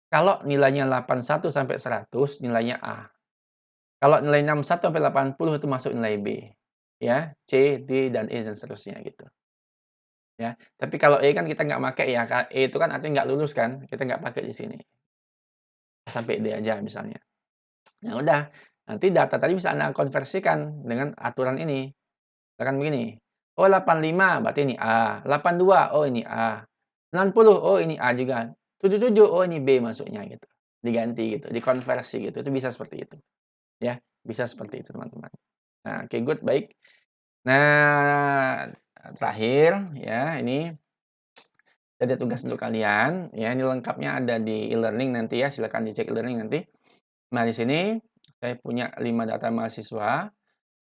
Kalau nilainya 81 sampai 100, nilainya A. Kalau nilai 61 sampai 80 itu masuk nilai B. Ya, C, D, dan E, dan seterusnya gitu. Ya, tapi kalau E kan kita nggak pakai ya, E itu kan artinya nggak lulus kan, kita nggak pakai di sini. Sampai D aja misalnya. Ya udah, nanti data tadi bisa Anda konversikan dengan aturan ini. Misalkan begini, oh 85 berarti ini A, 82 oh ini A, 90 oh ini A juga, 77 oh ini B masuknya gitu. Diganti gitu, dikonversi gitu, itu bisa seperti itu. Ya, bisa seperti itu teman-teman. Nah, oke good, baik. Nah, terakhir ya ini ada tugas untuk kalian, ya ini lengkapnya ada di e-learning nanti ya, silakan dicek e-learning nanti. Nah, di sini saya punya 5 data mahasiswa,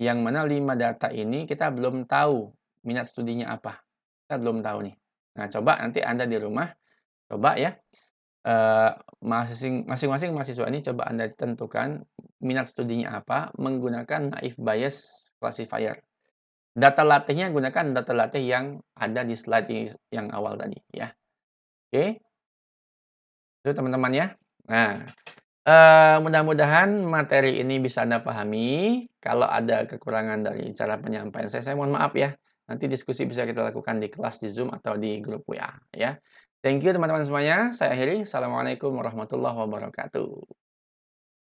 yang mana 5 data ini kita belum tahu minat studinya apa. Kita belum tahu nih. Nah, coba nanti Anda di rumah, coba ya, eee, masing-masing mahasiswa ini coba Anda tentukan minat studinya apa menggunakan naif bias classifier. Data latihnya gunakan data latih yang ada di slide yang awal tadi ya. Oke, Itu teman-teman ya. Nah, mudah-mudahan materi ini bisa Anda pahami. Kalau ada kekurangan dari cara penyampaian saya mohon maaf ya. Nanti diskusi bisa kita lakukan di kelas di Zoom atau di grup WA ya. Thank you teman-teman semuanya. Saya akhiri. Assalamualaikum warahmatullahi wabarakatuh.